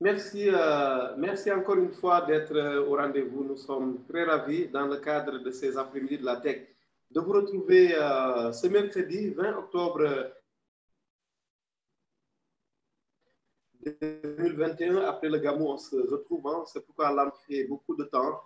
Merci encore une fois d'être au rendez-vous. Nous sommes très ravis dans le cadre de ces après-midi de la tech de vous retrouver ce mercredi 20 octobre 2021. Après le Gamou, on se retrouve. Hein. C'est pourquoi là, on fait beaucoup de temps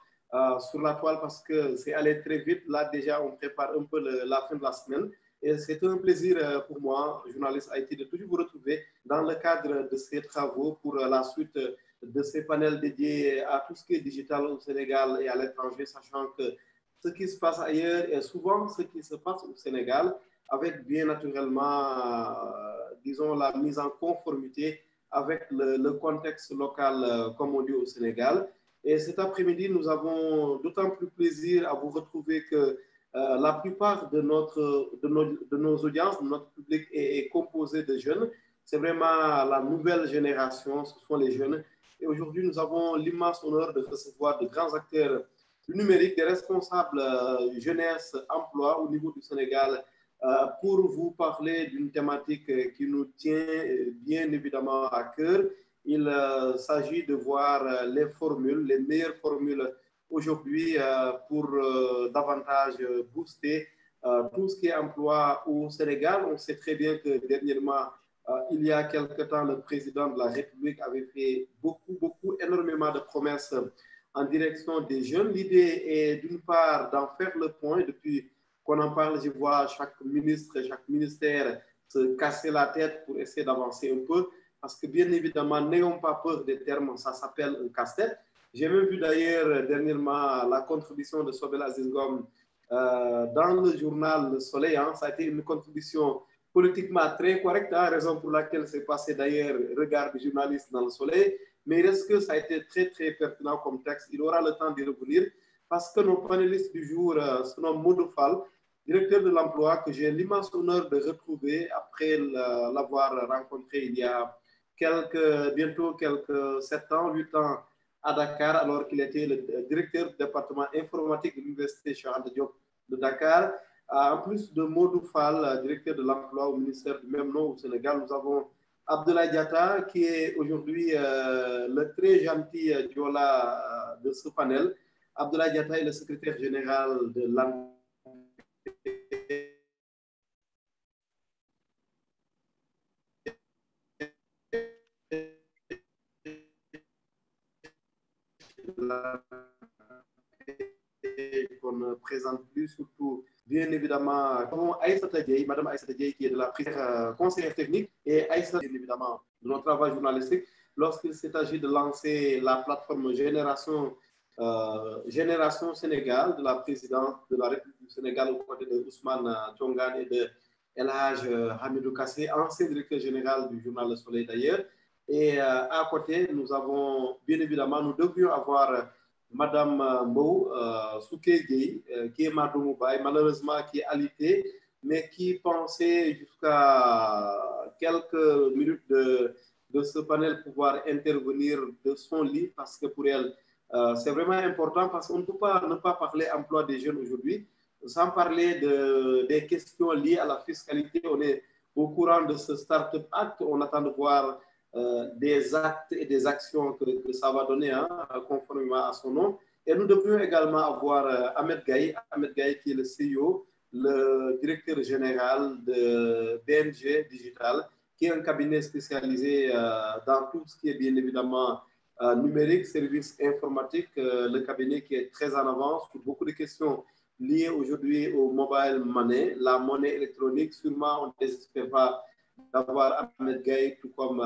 sur la toile parce que c'est allé très vite. Là, déjà, on prépare un peu la fin de la semaine. Et c'est un plaisir pour moi, journaliste IT, de toujours vous retrouver dans le cadre de ces travaux pour la suite de ces panels dédiés à tout ce qui est digital au Sénégal et à l'étranger, sachant que ce qui se passe ailleurs est souvent ce qui se passe au Sénégal, avec bien naturellement, disons, la mise en conformité avec le contexte local, comme on dit au Sénégal. Et cet après-midi, nous avons d'autant plus plaisir à vous retrouver que la plupart de nos audiences, de notre public est composé de jeunes. C'est vraiment la nouvelle génération, ce sont les jeunes. Et aujourd'hui, nous avons l'immense honneur de recevoir de grands acteurs du numérique, des responsables jeunesse, emploi au niveau du Sénégal, pour vous parler d'une thématique qui nous tient bien évidemment à cœur. Il s'agit de voir les formules, les meilleures formules aujourd'hui pour davantage booster tout ce qui est emploi au Sénégal. On sait très bien que dernièrement, il y a quelque temps, le président de la République avait fait énormément de promesses en direction des jeunes. L'idée est d'une part d'en faire le point. Depuis qu'on en parle, je vois chaque ministre, chaque ministère se casser la tête pour essayer d'avancer un peu. Parce que bien évidemment, n'ayons pas peur des termes, ça s'appelle un casse-tête. J'ai même vu d'ailleurs dernièrement la contribution de Sobel Azizgom dans le journal Le Soleil. Hein. Ça a été une contribution politiquement très correcte, hein, raison pour laquelle c'est passé d'ailleurs regard des journalistes dans Le Soleil. Mais il reste que ça a été très, très pertinent comme texte. Il aura le temps d'y revenir parce que nos panélistes du jour se nomment Modou Fall, directeur de l'emploi, que j'ai l'immense honneur de retrouver après l'avoir rencontré il y a bientôt quelques 7 ans, 8 ans à Dakar, alors qu'il était le directeur du département informatique de l'Université Cheikh Anta Diop de Dakar. En plus de Modou Fall, directeur de l'emploi au ministère du même nom au Sénégal, nous avons Abdoulaye Diatta, qui est aujourd'hui le très gentil Diola de ce panel. Abdoulaye Diatta est le secrétaire général de l'ANPE. Qu'on ne présente plus, surtout bien évidemment Aïssata Dieye, Madame Aïssata Dieye qui est de la conseillère technique, et Aïssata bien évidemment de notre travail journalistique lorsqu'il s'est agi de lancer la plateforme Génération Sénégal de la présidente de la République du Sénégal aux côtés de Ousmane Tongan et de El Hadj Hamidou Kassé, ancien directeur général du journal Le Soleil d'ailleurs. Et à côté, nous avons bien évidemment, nous devions avoir Madame Mbou Souké Gueye, qui est Madou Moubaye, malheureusement qui est alitée, mais qui pensait jusqu'à quelques minutes de ce panel pouvoir intervenir de son lit, parce que pour elle, c'est vraiment important, parce qu'on ne peut pas ne pas parler emploi des jeunes aujourd'hui, sans parler des questions liées à la fiscalité. On est au courant de ce Startup Act, on attend de voir des actes et des actions que ça va donner, hein, conformément à son nom. Et nous devrions également avoir Ahmed Gaye qui est le CEO, le directeur général de BNG Digital, qui est un cabinet spécialisé dans tout ce qui est bien évidemment numérique, services informatiques, le cabinet qui est très en avance sur beaucoup de questions liées aujourd'hui au mobile money, la monnaie électronique. Sûrement, on ne désespère pas d'avoir Ahmed Gaye, tout comme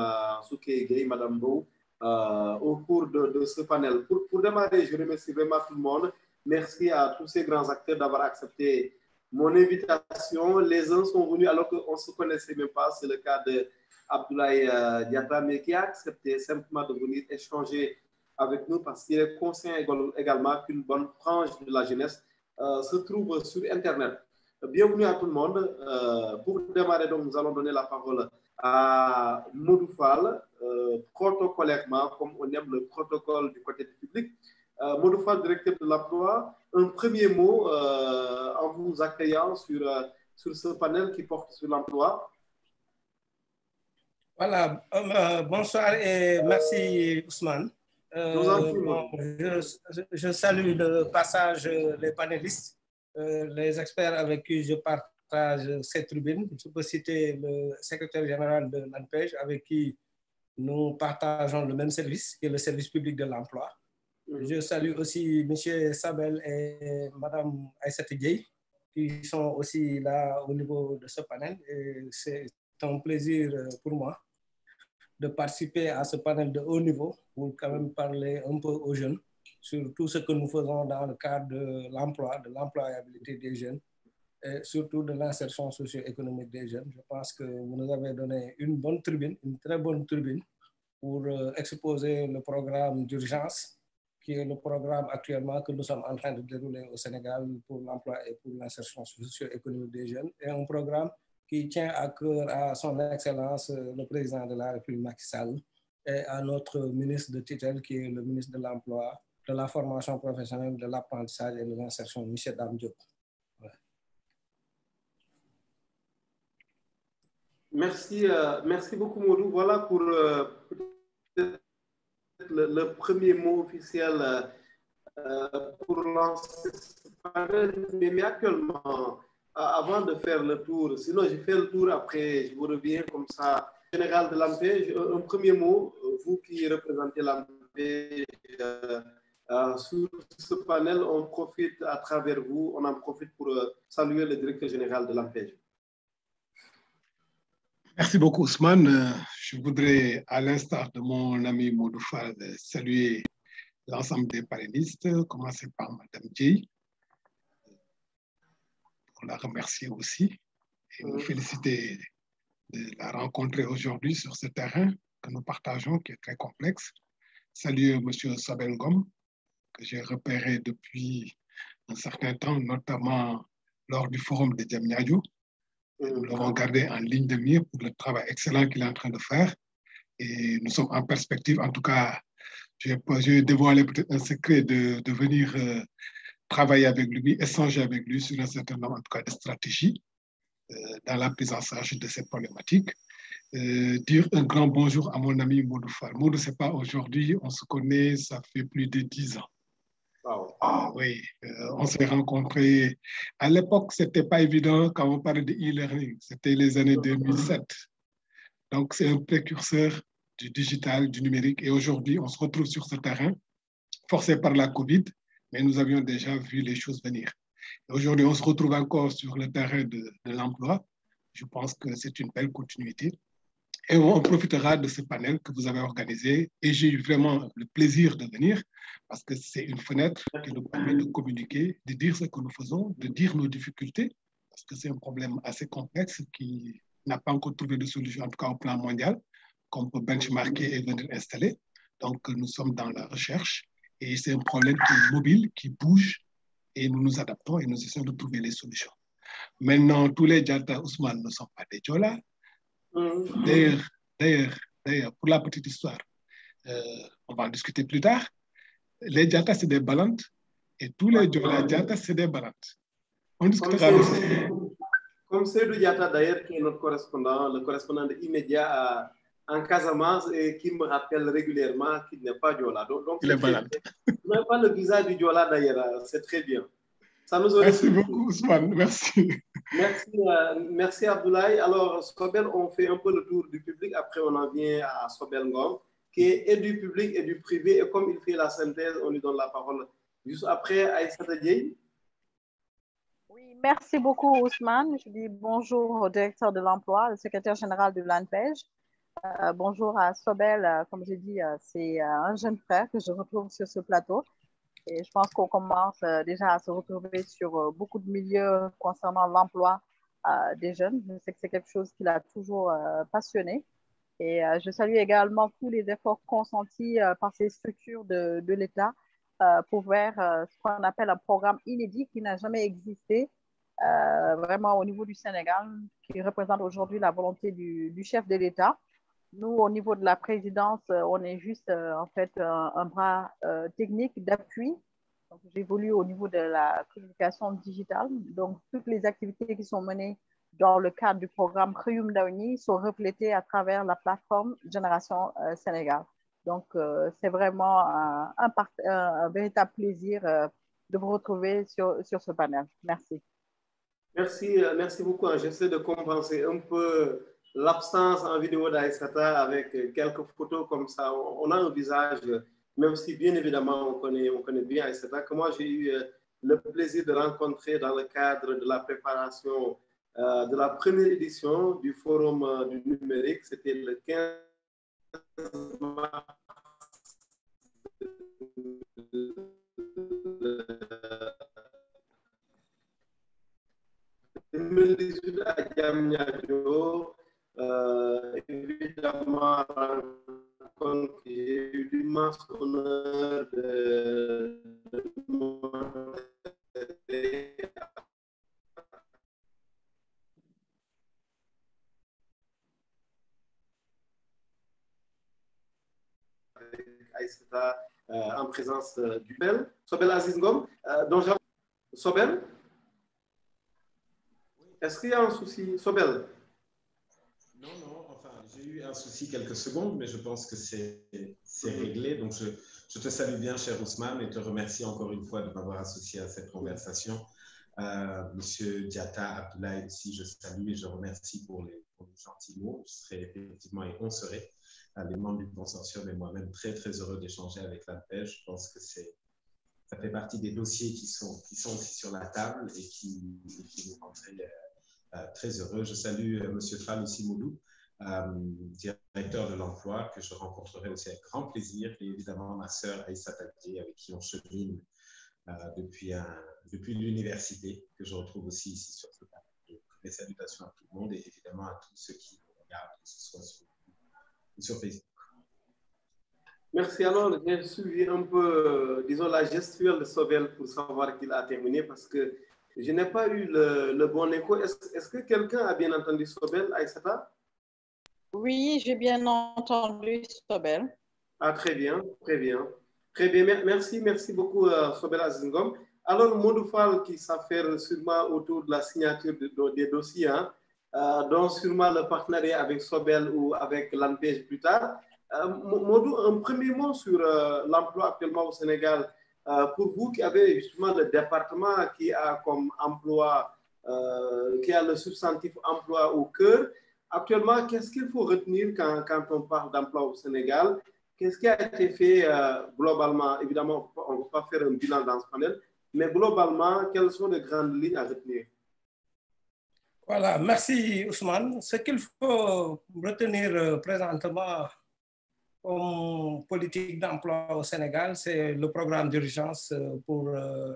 Souké Gueye, Madame Bou, au cours de ce panel. Pour démarrer, je remercie vraiment tout le monde. Merci à tous ces grands acteurs d'avoir accepté mon invitation. Les uns sont venus alors qu'on ne se connaissait même pas. C'est le cas de Abdoulaye Diatta, mais qui a accepté simplement de venir échanger avec nous parce qu'il est conscient également qu'une bonne frange de la jeunesse se trouve sur Internet. Bienvenue à tout le monde. Pour démarrer, donc, nous allons donner la parole à Modou Fall, protocolairement, comme on aime le protocole du côté du public. Modou Fall, directeur de l'emploi, un premier mot en vous accueillant sur ce panel qui porte sur l'emploi. Voilà, bonsoir et merci Ousmane. Je vous en prie, Bon, Mamadou. je salue de passage les panélistes, les experts avec qui je partage cette tribune. Je peux citer le secrétaire général de l'ANPEJ avec qui nous partageons le même service, qui est le service public de l'emploi. Je salue aussi M. Sabel et Mme Aïssata Dieye, qui sont aussi là au niveau de ce panel. C'est un plaisir pour moi de participer à ce panel de haut niveau pour quand même parler un peu aux jeunes sur tout ce que nous faisons dans le cadre de l'emploi, de l'employabilité des jeunes et surtout de l'insertion socio-économique des jeunes. Je pense que vous nous avez donné une bonne tribune, une très bonne tribune pour exposer le programme d'urgence qui est le programme actuellement que nous sommes en train de dérouler au Sénégal pour l'emploi et pour l'insertion socio-économique des jeunes, et un programme qui tient à cœur à son Excellence le Président de la République Macky Sall et à notre ministre de tutelle qui est le ministre de l'Emploi, de la formation professionnelle, de l'apprentissage et de l'insertion, M. Dame Diop. Ouais. Merci beaucoup, Mamadou. Voilà pour le premier mot officiel pour lancer ce panel. Mais actuellement, avant de faire le tour, sinon je fais le tour après, je vous reviens comme ça. Général de l'ANPEJ, un premier mot, vous qui représentez l'ANPEJ, sur ce panel, on profite à travers vous, on en profite pour saluer le directeur général de l'ANPEJ. Merci beaucoup, Ousmane. Je voudrais, à l'instar de mon ami Modou Fall, saluer l'ensemble des panélistes, commencer par Mme Dieye, pour la remercier aussi et nous féliciter de la rencontrer aujourd'hui sur ce terrain que nous partageons, qui est très complexe. Saluer M. Sabel Ngom, que j'ai repéré depuis un certain temps, notamment lors du forum de Diamniadio. Nous l'avons gardé en ligne de mire pour le travail excellent qu'il est en train de faire. Et nous sommes en perspective, en tout cas, je vais dévoiler peut-être un secret de venir travailler avec lui, échanger avec lui sur un certain nombre, en tout cas, de stratégies dans la prise en charge de ces problématiques. Dire un grand bonjour à mon ami Modou Fall. Modou, c'est pas aujourd'hui, on se connaît, ça fait plus de 10 ans. Wow. Oui, on s'est rencontrés. À l'époque, ce n'était pas évident quand on parlait de e-learning. C'était les années 2007. Donc, c'est un précurseur du digital, du numérique. Et aujourd'hui, on se retrouve sur ce terrain, forcé par la COVID, mais nous avions déjà vu les choses venir. Aujourd'hui, on se retrouve encore sur le terrain de l'emploi. Je pense que c'est une belle continuité. Et on profitera de ce panel que vous avez organisé. Et j'ai eu vraiment le plaisir de venir parce que c'est une fenêtre qui nous permet de communiquer, de dire ce que nous faisons, de dire nos difficultés, parce que c'est un problème assez complexe qui n'a pas encore trouvé de solution, en tout cas au plan mondial, qu'on peut benchmarker et venir installer. Donc, nous sommes dans la recherche et c'est un problème qui est mobile, qui bouge et nous nous adaptons et nous essayons de trouver les solutions. Maintenant, tous les Diatta Ousmane ne sont pas des Diola. D'ailleurs, pour la petite histoire, on va en discuter plus tard. Les Diatta, c'est des balantes et tous les Diola Diatta, c'est des balantes. On discutera de ça. Comme Seydou Diatta, d'ailleurs, qui est notre correspondant, le correspondant immédiat en Casamance et qui me rappelle régulièrement qu'il n'est pas Diola. Donc il est balante. Vous n'avez pas le visage du Diola, d'ailleurs, c'est très bien. Ça nous merci beaucoup, Ousmane. Merci. Merci Abdoulaye. Alors, Sobel, on fait un peu le tour du public. Après, on en vient à Sobel Ngom, qui est et du public et du privé. Et comme il fait la synthèse, on lui donne la parole juste après Aïssata Dieye. Oui, merci beaucoup, Ousmane. Je dis bonjour au directeur de l'emploi, le secrétaire général de l'ANPEJ. Bonjour à Sobel. Comme j'ai dit, c'est un jeune frère que je retrouve sur ce plateau. Et je pense qu'on commence déjà à se retrouver sur beaucoup de milieux concernant l'emploi des jeunes. Je sais que c'est quelque chose qui l'a toujours passionné. Et je salue également tous les efforts consentis par ces structures de l'État pour faire ce qu'on appelle un programme inédit qui n'a jamais existé vraiment au niveau du Sénégal, qui représente aujourd'hui la volonté du chef de l'État. Nous, au niveau de la présidence, on est juste en fait un bras technique d'appui. J'évolue au niveau de la communication digitale. Donc, toutes les activités qui sont menées dans le cadre du programme Xëyum Ndaw ñi sont reflétés à travers la plateforme Génération Sénégal. Donc, c'est vraiment un véritable plaisir de vous retrouver sur ce panel. Merci. Merci beaucoup. J'essaie de compenser un peu l'absence en vidéo d'Aïssata avec quelques photos comme ça. On a un visage, même si bien évidemment on connaît bien Aïssata, que moi j'ai eu le plaisir de rencontrer dans le cadre de la préparation de la première édition du Forum du numérique. C'était le 15 mars 2018 à Diamniadio. Évidemment, j'ai eu l'immense honneur de Aïssata en présence du Bel, Sobel Aziz Ngom, dont j'ai... Sobel, est-ce qu'il y a un souci, Sobel? Non, enfin, j'ai eu un souci quelques secondes, mais je pense que c'est réglé. Donc, je te salue bien, cher Ousmane, et te remercie encore une fois de m'avoir associé à cette conversation. Monsieur Diatta Abdoulaye aussi, je salue et je remercie pour les gentils mots. Je serai effectivement et on serait les membres du consortium et moi-même très, très heureux d'échanger avec l'ANPEJ. Je pense que ça fait partie des dossiers qui sont aussi sur la table et qui nous rendraient très heureux. Je salue M. Fall aussi Moudou, directeur de l'emploi, que je rencontrerai aussi avec grand plaisir, et évidemment ma sœur Aïssata Dié, avec qui on chemine depuis l'université, que je retrouve aussi ici sur ce panel. Mes salutations à tout le monde et évidemment à tous ceux qui nous regardent, que ce soit sur Facebook. Merci. Alors, j'ai suivi un peu, disons, la gestuelle de Sobel pour savoir qu'il a terminé parce que je n'ai pas eu le bon écho. Est-ce que quelqu'un a bien entendu Sobel, Aïssata? Oui, j'ai bien entendu Sobel. Ah, très bien, très bien. Très bien, merci beaucoup Sobel Aziz Ngom. Alors, Modou Fall qui s'affaire sûrement autour de la signature des dossiers, hein, dont sûrement le partenariat avec Sobel ou avec l'ANPEJ plus tard. Modou, un premier mot sur l'emploi actuellement au Sénégal. Pour vous qui avez justement le département qui a comme emploi, qui a le substantif emploi au cœur, actuellement, qu'est-ce qu'il faut retenir quand on parle d'emploi au Sénégal? Qu'est-ce qui a été fait globalement? Évidemment, on ne va pas faire un bilan dans ce panel, mais globalement, quelles sont les grandes lignes à retenir? Voilà, merci Ousmane. Ce qu'il faut retenir présentement comme politique d'emploi au Sénégal, c'est le programme d'urgence pour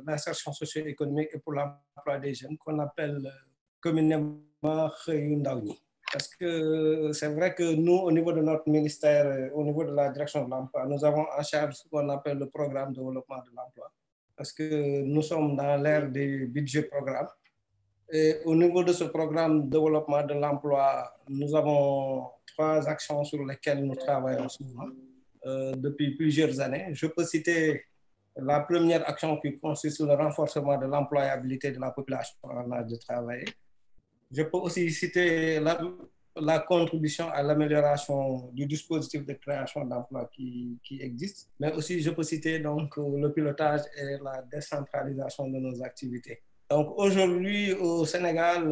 l'insertion socio-économique et pour l'emploi des jeunes qu'on appelle communément Xëyum Ndaw ñi. Parce que c'est vrai que nous, au niveau de notre ministère, au niveau de la direction de l'emploi, nous avons en charge ce qu'on appelle le programme de développement de l'emploi. Parce que nous sommes dans l'ère des budgets programmes. Et au niveau de ce programme de développement de l'emploi, nous avons 3 actions sur lesquelles nous travaillons souvent depuis plusieurs années. Je peux citer la première action qui consiste sur le renforcement de l'employabilité de la population en âge de travailler. Je peux aussi citer la contribution à l'amélioration du dispositif de création d'emplois qui existe, mais aussi je peux citer donc le pilotage et la décentralisation de nos activités. Donc aujourd'hui au Sénégal,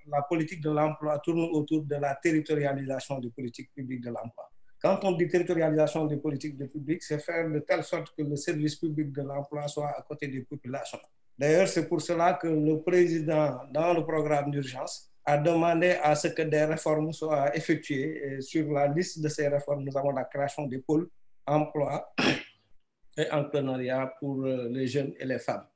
la politique de l'emploi tourne autour de la territorialisation des politiques publiques de l'emploi. Quand on dit territorialisation des politiques publiques, c'est faire de telle sorte que le service public de l'emploi soit à côté des populations. D'ailleurs, c'est pour cela que le président, dans le programme d'urgence, a demandé à ce que des réformes soient effectuées. Et sur la liste de ces réformes, nous avons la création des pôles emploi et entrepreneuriat pour les jeunes et les femmes.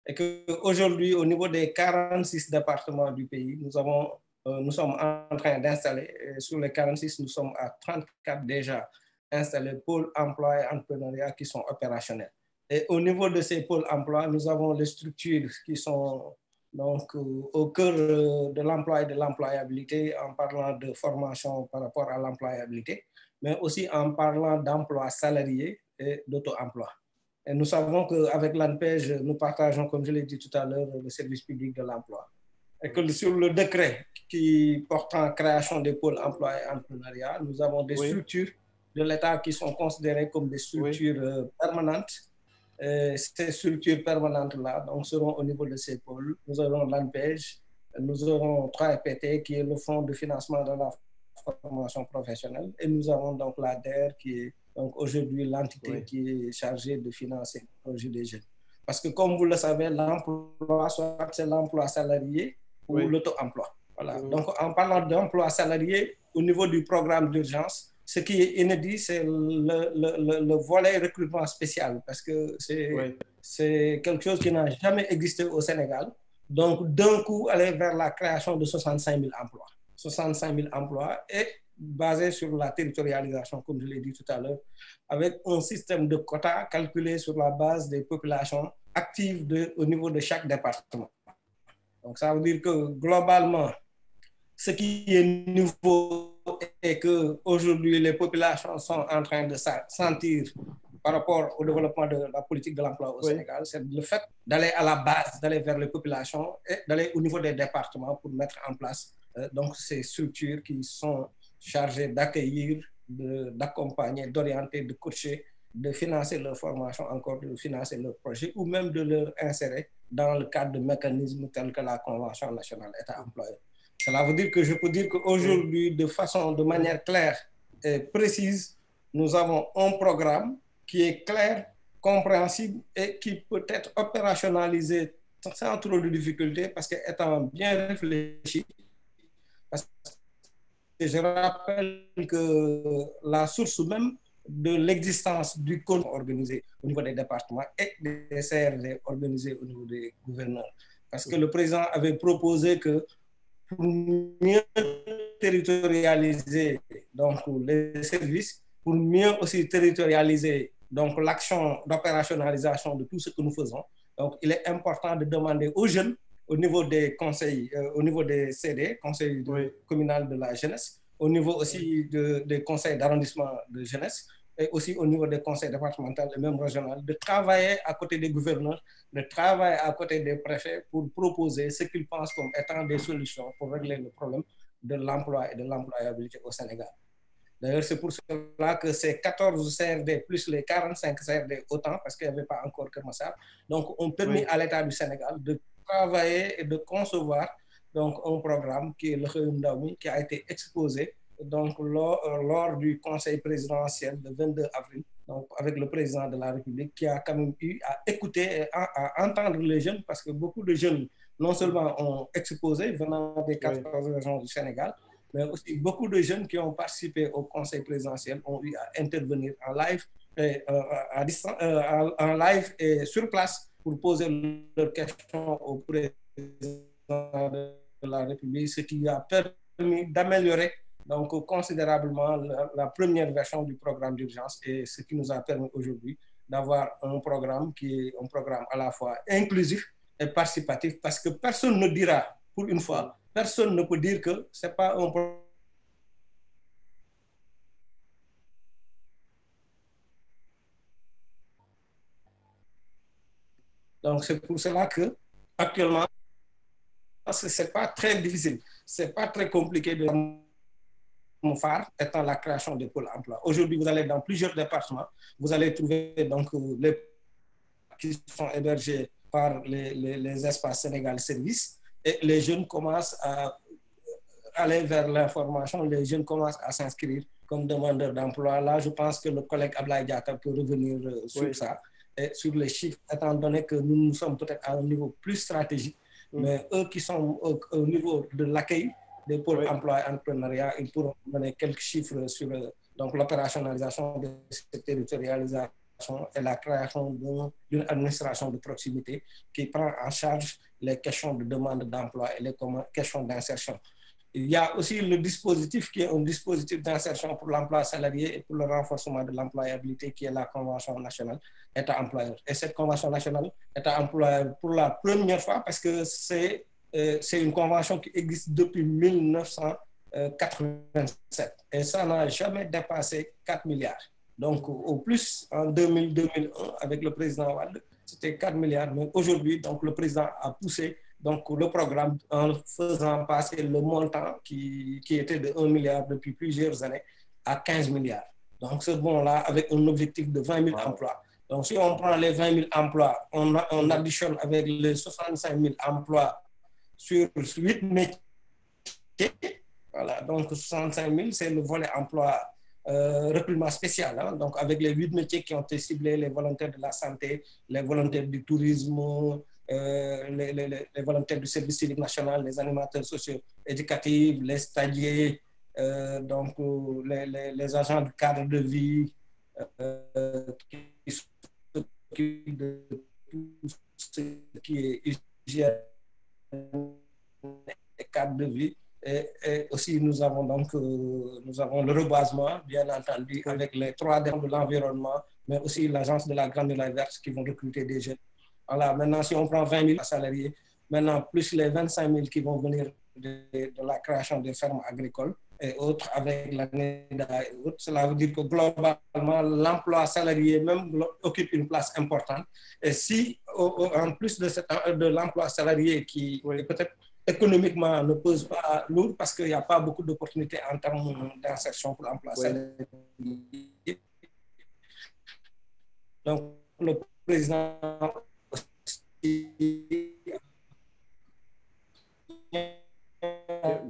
Et qu'aujourd'hui, au niveau des 46 départements du pays, nous sommes en train d'installer, sur les 46, nous sommes à 34 déjà installés pôles emploi et entrepreneuriat qui sont opérationnels. Et au niveau de ces pôles emploi, nous avons les structures qui sont donc au cœur de l'emploi et de l'employabilité en parlant de formation par rapport à l'employabilité, mais aussi en parlant d'emploi salarié et d'auto-emploi. Et nous savons qu'avec l'ANPEJ, nous partageons, comme je l'ai dit tout à l'heure, le service public de l'emploi. et que sur le décret qui porte en création des pôles emploi et entrepreneuriat, nous avons des structures de l'État qui sont considérées comme des structures permanentes. Ces structures permanentes-là donc, seront au niveau de ces pôles. Nous aurons l'ANPEJ, nous aurons 3FPT qui est le fonds de financement de la formation professionnelle et nous avons donc l'ADER qui est donc aujourd'hui l'entité qui est chargée de financer le projet des jeunes. Parce que comme vous le savez, l'emploi, soit c'est l'emploi salarié ou l'auto-emploi. Voilà. Donc en parlant d'emploi salarié, au niveau du programme d'urgence, ce qui est inédit, c'est le volet recrutement spécial parce que c'est quelque chose qui n'a jamais existé au Sénégal. Donc d'un coup, aller vers la création de 65 000 emplois. 65 000 emplois et basé sur la territorialisation, comme je l'ai dit tout à l'heure, avec un système de quotas calculé sur la base des populations actives au niveau de chaque département. Donc, ça veut dire que globalement, ce qui est nouveau est qu'aujourd'hui, les populations sont en train de sentir par rapport au développement de la politique de l'emploi au Sénégal, c'est le fait d'aller à la base, d'aller vers les populations et d'aller au niveau des départements pour mettre en place donc ces structures qui sont chargées d'accueillir, d'accompagner, d'orienter, de coacher, de financer leur formation, encore de financer leur projet ou même de leur insérer dans le cadre de mécanismes tels que la Convention nationale État-employeur. Cela veut dire que je peux dire qu'aujourd'hui, de manière claire et précise, nous avons un programme qui est clair, compréhensible et qui peut être opérationnalisé sans trop de difficultés parce qu'étant bien réfléchi. Parce que je rappelle que la source même de l'existence du compte organisé au niveau des départements et des CRD organisés au niveau des gouverneurs. Parce que le président avait proposé que pour mieux territorialiser donc, les services, pour mieux aussi territorialiser donc, l'action d'opérationnalisation de tout ce que nous faisons, donc, il est important de demander aux jeunes au niveau des conseils, au niveau des CD, conseils communal de la jeunesse, au niveau aussi des conseils d'arrondissement de jeunesse, et aussi au niveau des conseils départementaux et même régionaux, de travailler à côté des gouverneurs, de travailler à côté des préfets pour proposer ce qu'ils pensent comme étant des solutions pour régler le problème de l'emploi et de l'employabilité au Sénégal. D'ailleurs, c'est pour cela que ces 14 CRD plus les 45 CRD autant, parce qu'il n'y avait pas encore que ça, donc ont permis à l'État du Sénégal de travailler et de concevoir donc, un programme qui est le Xëyum Ndaw Mi, qui a été exposé donc, lors du conseil présidentiel le 22 avril, donc, avec le président de la République, qui a quand même eu à écouter et à entendre les jeunes, parce que beaucoup de jeunes, non seulement ont exposé venant des 14 régions du Sénégal, mais aussi beaucoup de jeunes qui ont participé au conseil présidentiel ont eu à intervenir en live, en live et sur place pour poser leurs questions au président de la République, ce qui a permis d'améliorer donc considérablement la première version du programme d'urgence et ce qui nous a permis aujourd'hui d'avoir un programme qui est un programme à la fois inclusif et participatif parce que personne ne dira, pour une fois, personne ne peut dire que ce n'est pas un programme. Donc c'est pour cela que actuellement, ce n'est pas très difficile, ce n'est pas très compliqué de mon phare étant la création de pôles emploi. Aujourd'hui, vous allez dans plusieurs départements, vous allez trouver donc les qui sont hébergés par les espaces Sénégal Service et les jeunes commencent à aller vers l'information, les jeunes commencent à s'inscrire comme demandeurs d'emploi. Là, je pense que le collègue Ablaye Diatta peut revenir sur ça et sur les chiffres, étant donné que nous sommes peut-être à un niveau plus stratégique, mais eux qui sont au niveau de l'accueil des pôles emploi et entrepreneuriat, ils pourront donner quelques chiffres sur l'opérationnalisation de cette territorialisation et la création d'une administration de proximité qui prend en charge les questions de demande d'emploi et les questions d'insertion. Il y a aussi le dispositif qui est un dispositif d'insertion pour l'emploi salarié et pour le renforcement de l'employabilité qui est la Convention nationale État-employeur. Et cette Convention nationale État-employeur, pour la première fois, parce que c'est une convention qui existe depuis 1987 et ça n'a jamais dépassé 4 milliards. Donc, au plus, en 2001, avec le président Wade, c'était 4 milliards. Mais aujourd'hui, donc, le président a poussé donc le programme en faisant passer le montant qui était de 1 milliard depuis plusieurs années à 15 milliards. Donc ce bon-là avec un objectif de 20 000 emplois. Donc si on prend les 20 000 emplois, on additionne avec les 65 000 emplois sur 8 métiers, voilà, donc 65 000, c'est le volet emploi recrutement spécial, hein, donc avec les 8 métiers qui ont été ciblés, les volontaires de la santé, les volontaires du tourisme, les volontaires du service civique national, les animateurs socio-éducatifs, les stagiaires, donc les agents du cadre de vie qui s'occupent de tout ce qui est hygiène et cadre de vie. Et aussi, nous avons le reboisement, bien entendu, avec les 3 de l'environnement, mais aussi l'agence de la Grande Muraille Verte qui vont recruter des jeunes. Voilà, maintenant, si on prend 20 000 salariés, maintenant, plus les 25 000 qui vont venir de la création des fermes agricoles et autres avec l'année et autres, cela veut dire que globalement, l'emploi salarié même occupe une place importante. Et si, en plus de l'emploi salarié qui est peut-être économiquement ne pose pas lourd parce qu'il n'y a pas beaucoup d'opportunités en termes d'insertion pour l'emploi salarié. Donc, le président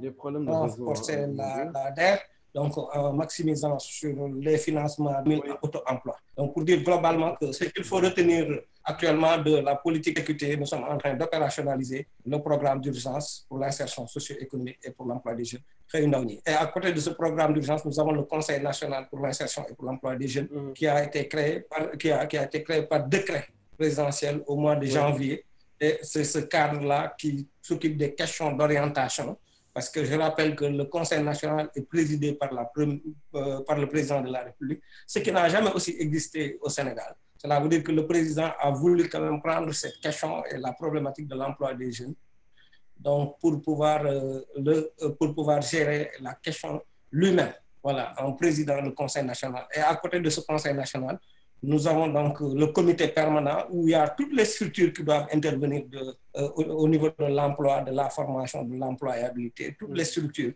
des problèmes de réseau, renforcer la DER, donc en maximisant sur les financements auto-emploi. Donc, pour dire globalement que ce qu'il faut retenir actuellement de la politique équité, nous sommes en train d'opérationnaliser le programme d'urgence pour l'insertion socio-économique et pour l'emploi des jeunes. Et à côté de ce programme d'urgence, nous avons le Conseil national pour l'insertion et pour l'emploi des jeunes qui a été créé par décret présidentiel au mois de janvier. Et c'est ce cadre-là qui s'occupe des questions d'orientation, parce que je rappelle que le Conseil national est présidé par le président de la République, ce qui n'a jamais aussi existé au Sénégal. Cela veut dire que le président a voulu quand même prendre cette question et la problématique de l'emploi des jeunes, donc pour pouvoir gérer la question lui-même, voilà, en présidant le Conseil national. Et à côté de ce Conseil national, nous avons donc le comité permanent où il y a toutes les structures qui doivent intervenir au niveau de l'emploi, de la formation, de l'employabilité, toutes les structures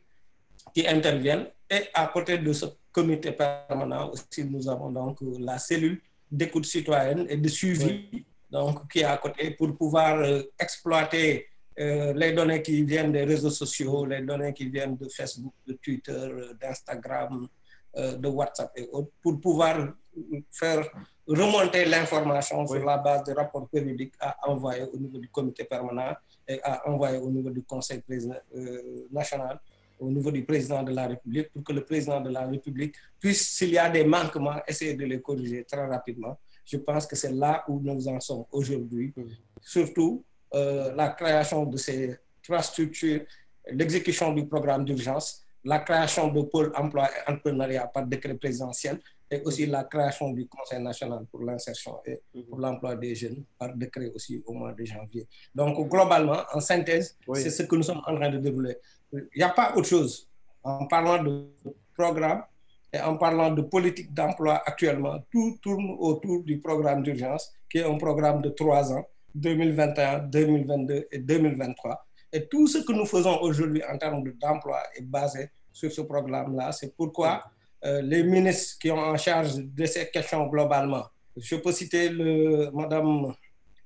qui interviennent. Et à côté de ce comité permanent aussi, nous avons donc la cellule d'écoute citoyenne et de suivi donc, qui est à côté pour pouvoir exploiter les données qui viennent des réseaux sociaux, les données qui viennent de Facebook, de Twitter, d'Instagram, de WhatsApp et autres, pour pouvoir faire remonter l'information sur la base de rapports périodiques à envoyer au niveau du comité permanent et à envoyer au niveau du Conseil national, au niveau du président de la République, pour que le président de la République puisse, s'il y a des manquements, essayer de les corriger très rapidement. Je pense que c'est là où nous en sommes aujourd'hui. Surtout la création de ces 3 structures, l'exécution du programme d'urgence, la création de pôle emploi et entrepreneuriat par décret présidentiel et aussi la création du Conseil national pour l'insertion et pour l'emploi des jeunes par décret aussi au mois de janvier. Donc, globalement, en synthèse, c'est ce que nous sommes en train de dérouler. Il n'y a pas autre chose. En parlant de programme et en parlant de politique d'emploi actuellement, tout tourne autour du programme d'urgence, qui est un programme de 3 ans, 2021, 2022 et 2023. Et tout ce que nous faisons aujourd'hui en termes d'emploi est basé sur ce programme-là. C'est pourquoi les ministres qui ont en charge de ces questions globalement, je peux citer le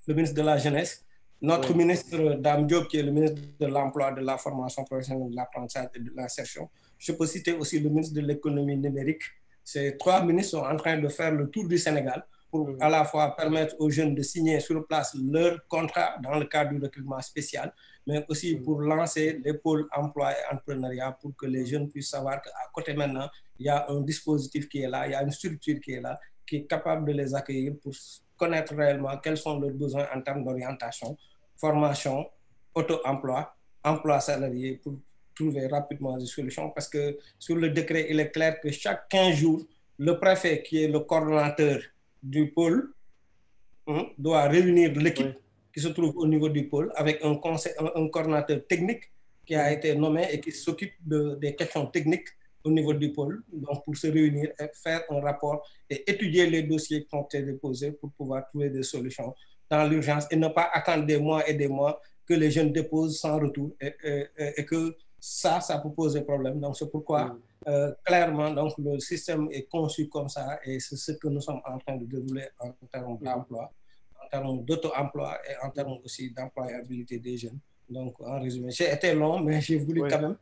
ministre de la Jeunesse, notre ministre Dame Diop, qui est le ministre de l'Emploi, de la formation professionnelle, de l'apprentissage et de l'insertion. Je peux citer aussi le ministre de l'économie numérique. Ces 3 ministres sont en train de faire le tour du Sénégal pour à la fois permettre aux jeunes de signer sur place leur contrat dans le cadre du recrutement spécial, mais aussi pour lancer les pôles emploi et entrepreneuriat pour que les jeunes puissent savoir qu'à côté maintenant, il y a un dispositif qui est là, il y a une structure qui est là, qui est capable de les accueillir pour connaître réellement quels sont leurs besoins en termes d'orientation, formation, auto-emploi, emploi salarié pour trouver rapidement des solutions. Parce que sur le décret, il est clair que chaque 15 jours, le préfet qui est le coordonnateur du pôle doit réunir l'équipe qui se trouve au niveau du pôle avec un coordonnateur technique qui a été nommé et qui s'occupe des questions techniques au niveau du pôle, donc pour se réunir et faire un rapport et étudier les dossiers qui ont été déposés pour pouvoir trouver des solutions dans l'urgence et ne pas attendre des mois et des mois que les jeunes déposent sans retour et que ça peut poser problème. Donc, c'est pourquoi, clairement, donc, le système est conçu comme ça et c'est ce que nous sommes en train de dérouler en termes d'emploi, en termes d'auto-emploi et en termes aussi d'employabilité des jeunes. Donc, en résumé, j'ai été long, mais j'ai voulu quand même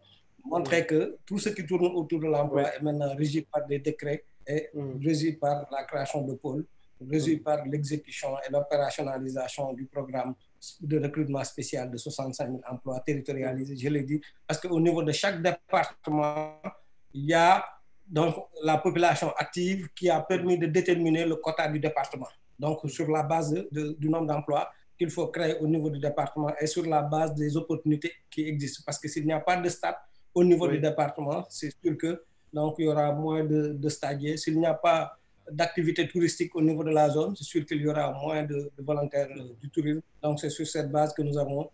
montrer que tout ce qui tourne autour de l'emploi est maintenant régi par des décrets et régi par la création de pôles, régi par l'exécution et l'opérationnalisation du programme de recrutement spécial de 65 000 emplois territorialisés, je l'ai dit, parce qu'au niveau de chaque département, il y a donc la population active qui a permis de déterminer le quota du département. Donc, sur la base du nombre d'emplois qu'il faut créer au niveau du département et sur la base des opportunités qui existent. Parce que s'il n'y a pas de stade au niveau du département, c'est sûr que donc, il y aura moins de stagiaires. S'il n'y a pas d'activité touristique au niveau de la zone, c'est sûr qu'il y aura moins de volontaires du tourisme. Donc, c'est sur cette base que nous avons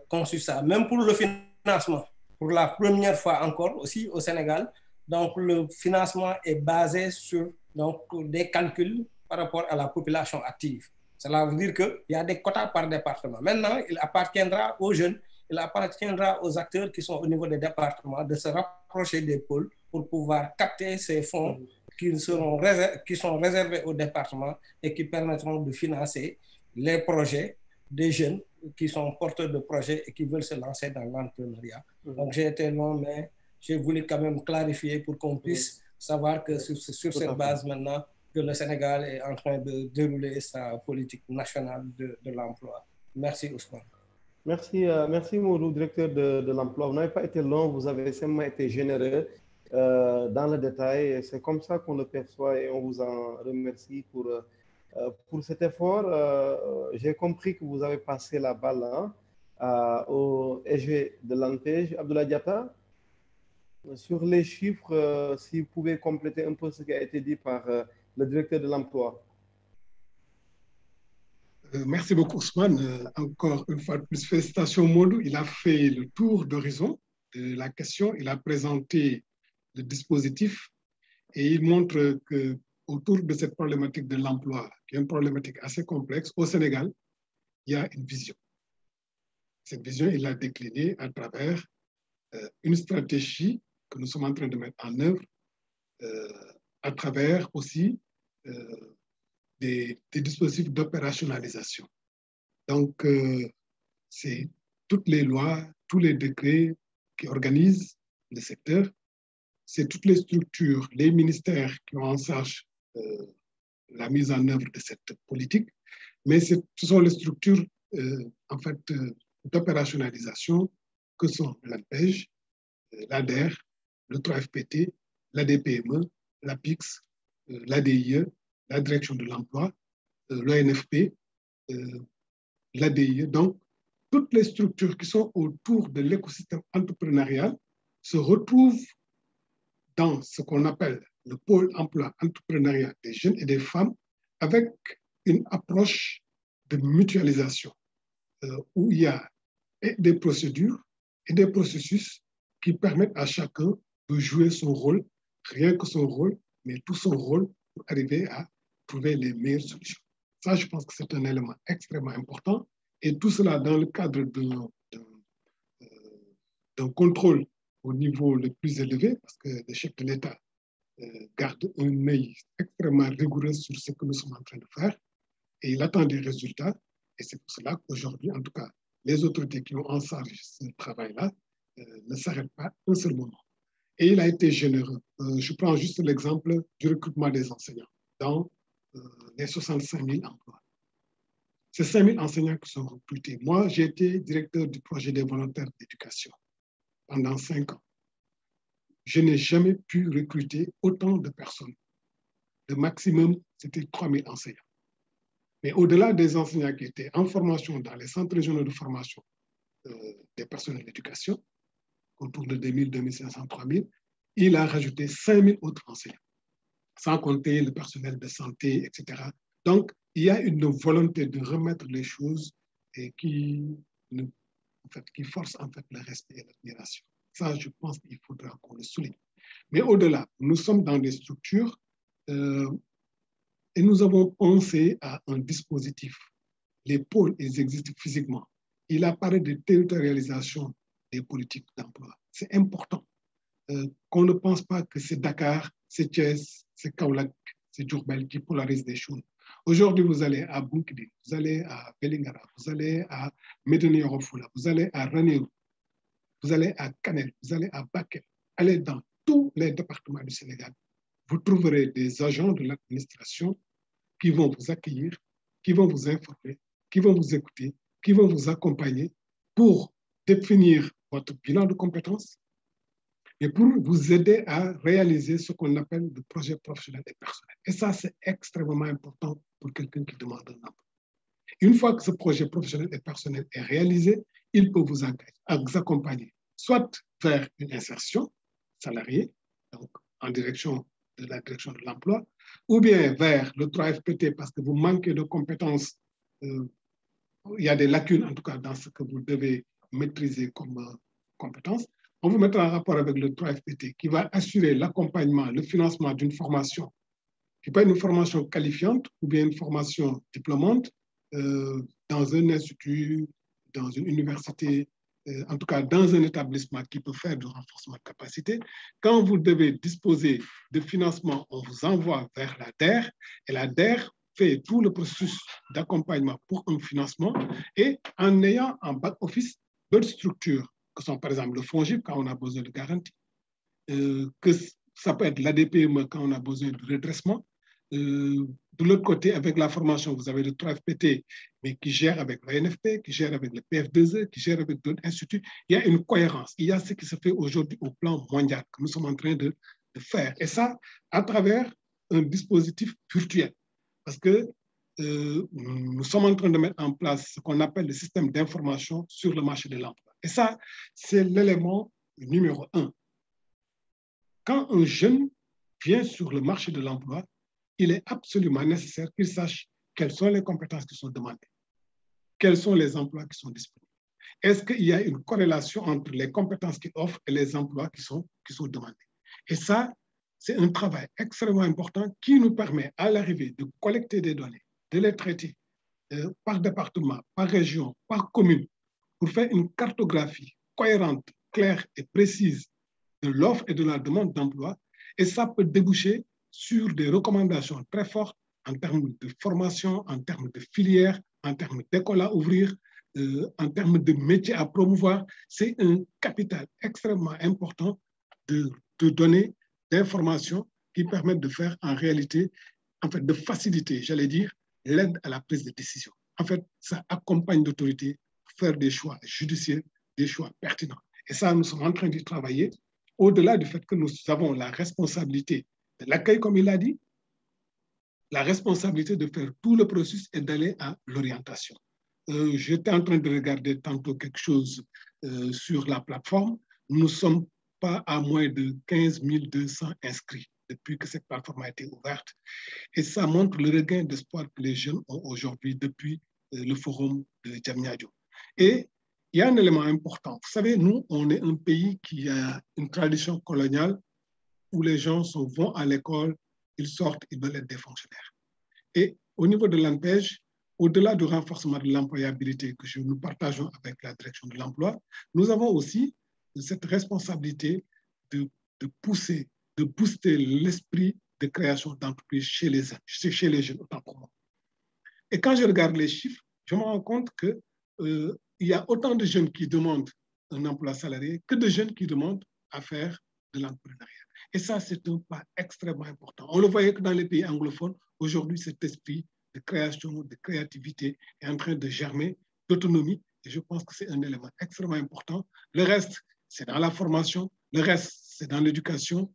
conçu ça. Même pour le financement, pour la première fois encore aussi au Sénégal, donc le financement est basé sur donc, des calculs par rapport à la population active. Cela veut dire qu'il y a des quotas par département. Maintenant, il appartiendra aux jeunes, il appartiendra aux acteurs qui sont au niveau des départements de se rapprocher des pôles pour pouvoir capter ces fonds qui sont réservés aux départements et qui permettront de financer les projets des jeunes qui sont porteurs de projets et qui veulent se lancer dans l'entrepreneuriat. Donc, j'ai été long, mais j'ai voulu quand même clarifier pour qu'on puisse savoir que sur cette base maintenant, que le Sénégal est en train de dérouler sa politique nationale de l'emploi. Merci Ousmane. Merci Maudou, directeur de l'emploi. Vous n'avez pas été long, vous avez simplement été généreux dans le détail. C'est comme ça qu'on le perçoit et on vous en remercie pour cet effort. J'ai compris que vous avez passé la balle au SG de l'ANPEJ. Abdoulaye Diatta, sur les chiffres, si vous pouvez compléter un peu ce qui a été dit par le directeur de l'emploi. Merci beaucoup Ousmane. Encore une fois de plus, félicitations Maudou. Il a fait le tour d'horizon de la question. Il a présenté le dispositif et il montre que autour de cette problématique de l'emploi, qui est une problématique assez complexe, au Sénégal, il y a une vision. Cette vision, il l'a déclinée à travers une stratégie que nous sommes en train de mettre en œuvre, à travers aussi des dispositifs d'opérationnalisation. Donc, c'est toutes les lois, tous les décrets qui organisent le secteur, c'est toutes les structures, les ministères qui ont en charge la mise en œuvre de cette politique, mais ce sont les structures en fait d'opérationnalisation que sont l'ANPEJ, l'ADER, le 3FPT, l'ADPME, l'APIX, l'ADIE, la direction de l'emploi, l'ONFP, l'ADIE. Donc, toutes les structures qui sont autour de l'écosystème entrepreneurial se retrouvent dans ce qu'on appelle le pôle emploi entrepreneuriat des jeunes et des femmes avec une approche de mutualisation où il y a des procédures et des processus qui permettent à chacun de jouer son rôle, rien que son rôle, mais tout son rôle pour arriver à trouver les meilleures solutions. Ça, je pense que c'est un élément extrêmement important et tout cela dans le cadre d'un contrôle au niveau le plus élevé, parce que le chef de l'État garde un œil extrêmement rigoureux sur ce que nous sommes en train de faire et il attend des résultats. Et c'est pour cela qu'aujourd'hui, en tout cas, les autorités qui ont en charge ce travail-là ne s'arrêtent pas un seul moment. Et il a été généreux. Je prends juste l'exemple du recrutement des enseignants dans les 65 000 emplois. Ces 5 000 enseignants qui sont recrutés. Moi, j'ai été directeur du projet des volontaires d'éducation pendant 5 ans. Je n'ai jamais pu recruter autant de personnes. Le maximum, c'était 3 000 enseignants. Mais au-delà des enseignants qui étaient en formation dans les centres régionaux de formation des personnels d'éducation, autour de 2 000, 2 500, 3 000, il a rajouté 5 000 autres enseignants, sans compter le personnel de santé, etc. Donc, il y a une volonté de remettre les choses et qui force en fait le respect et l'admiration. Ça, je pense qu'il faudra qu'on le souligne. Mais au-delà, nous sommes dans des structures et nous avons pensé à un dispositif. Les pôles, ils existent physiquement. il a parlé de territorialisation des politiques d'emploi. C'est important qu'on ne pense pas que c'est Dakar, c'est Thiès, c'est Kaolack, c'est Diourbel qui polarise des choses. Aujourd'hui, vous allez à Bounkiling, vous allez à Vélingara, vous allez à Médina Yoro Foulah, vous allez à Ranérou, vous allez à Kanel, vous allez à Bakel, allez dans tous les départements du Sénégal. Vous trouverez des agents de l'administration qui vont vous accueillir, qui vont vous informer, qui vont vous écouter, qui vont vous accompagner pour définir votre bilan de compétences et pour vous aider à réaliser ce qu'on appelle le projet professionnel et personnel. Et ça, c'est extrêmement important pour quelqu'un qui demande un emploi. Une fois que ce projet professionnel et personnel est réalisé, il peut vous accompagner, soit vers une insertion salariée, donc en direction de la direction de l'emploi, ou bien vers le 3FPT parce que vous manquez de compétences. Il y a des lacunes, en tout cas, dans ce que vous devez maîtriser comme compétences. On vous mettra en rapport avec le 3FPT qui va assurer l'accompagnement, le financement d'une formation, qui peut être une formation qualifiante ou bien une formation diplômante dans un institut, dans une université, en tout cas dans un établissement qui peut faire du renforcement de capacité. Quand vous devez disposer de financement, on vous envoie vers la DER et la DER fait tout le processus d'accompagnement pour un financement et en ayant en back-office d'autres structures que sont par exemple le FONGIP quand on a besoin de garantie, que ça peut être l'ADPME quand on a besoin de redressement. De l'autre côté, avec la formation, vous avez le 3FPT, mais qui gère avec l'ANFP, qui gère avec le PF2E, qui gère avec d'autres instituts. Il y a une cohérence. Il y a ce qui se fait aujourd'hui au plan mondial que nous sommes en train de faire. Et ça, à travers un dispositif virtuel. Parce que nous sommes en train de mettre en place ce qu'on appelle le système d'information sur le marché de l'emploi. Et ça, c'est l'élément numéro 1. Quand un jeune vient sur le marché de l'emploi, il est absolument nécessaire qu'il sache quelles sont les compétences qui sont demandées, quels sont les emplois qui sont disponibles. Est-ce qu'il y a une corrélation entre les compétences qu'il offre et les emplois qui sont demandés? Et ça, c'est un travail extrêmement important qui nous permet à l'arrivée de collecter des données, de les traiter par département, par région, par commune, pour faire une cartographie cohérente, claire et précise de l'offre et de la demande d'emploi. Et ça peut déboucher sur des recommandations très fortes en termes de formation, en termes de filières, en termes d'écoles à ouvrir, en termes de métiers à promouvoir. C'est un capital extrêmement important de données, d'informations qui permettent de faire en réalité, en fait, de faciliter, j'allais dire, l'aide à la prise de décision. En fait, ça accompagne l'autorité pour faire des choix judiciaires, des choix pertinents. Et ça, nous sommes en train d'y travailler, au-delà du fait que nous avons la responsabilité de l'accueil, comme il a dit, la responsabilité de faire tout le processus et d'aller à l'orientation. J'étais en train de regarder tantôt quelque chose sur la plateforme. Nous ne sommes pas à moins de 15 200 inscrits depuis que cette plateforme a été ouverte. Et ça montre le regain d'espoir que les jeunes ont aujourd'hui depuis le forum de Diamniadio. Et il y a un élément important. Vous savez, nous, on est un pays qui a une tradition coloniale où les gens vont à l'école, ils sortent, ils veulent être des fonctionnaires. Et au niveau de l'ANPEJ, au-delà du renforcement de l'employabilité que nous partageons avec la direction de l'emploi, nous avons aussi cette responsabilité de pousser, de booster l'esprit de création d'entreprises chez les jeunes, autant pour moi. Et quand je regarde les chiffres, je me rends compte qu'il y a autant de jeunes qui demandent un emploi salarié que de jeunes qui demandent à faire de l'entrepreneuriat. Et ça, c'est un pas extrêmement important. On le voyait que dans les pays anglophones, aujourd'hui, cet esprit de création, de créativité est en train de germer, d'autonomie. Et je pense que c'est un élément extrêmement important. Le reste, c'est dans la formation. Le reste, c'est dans l'éducation.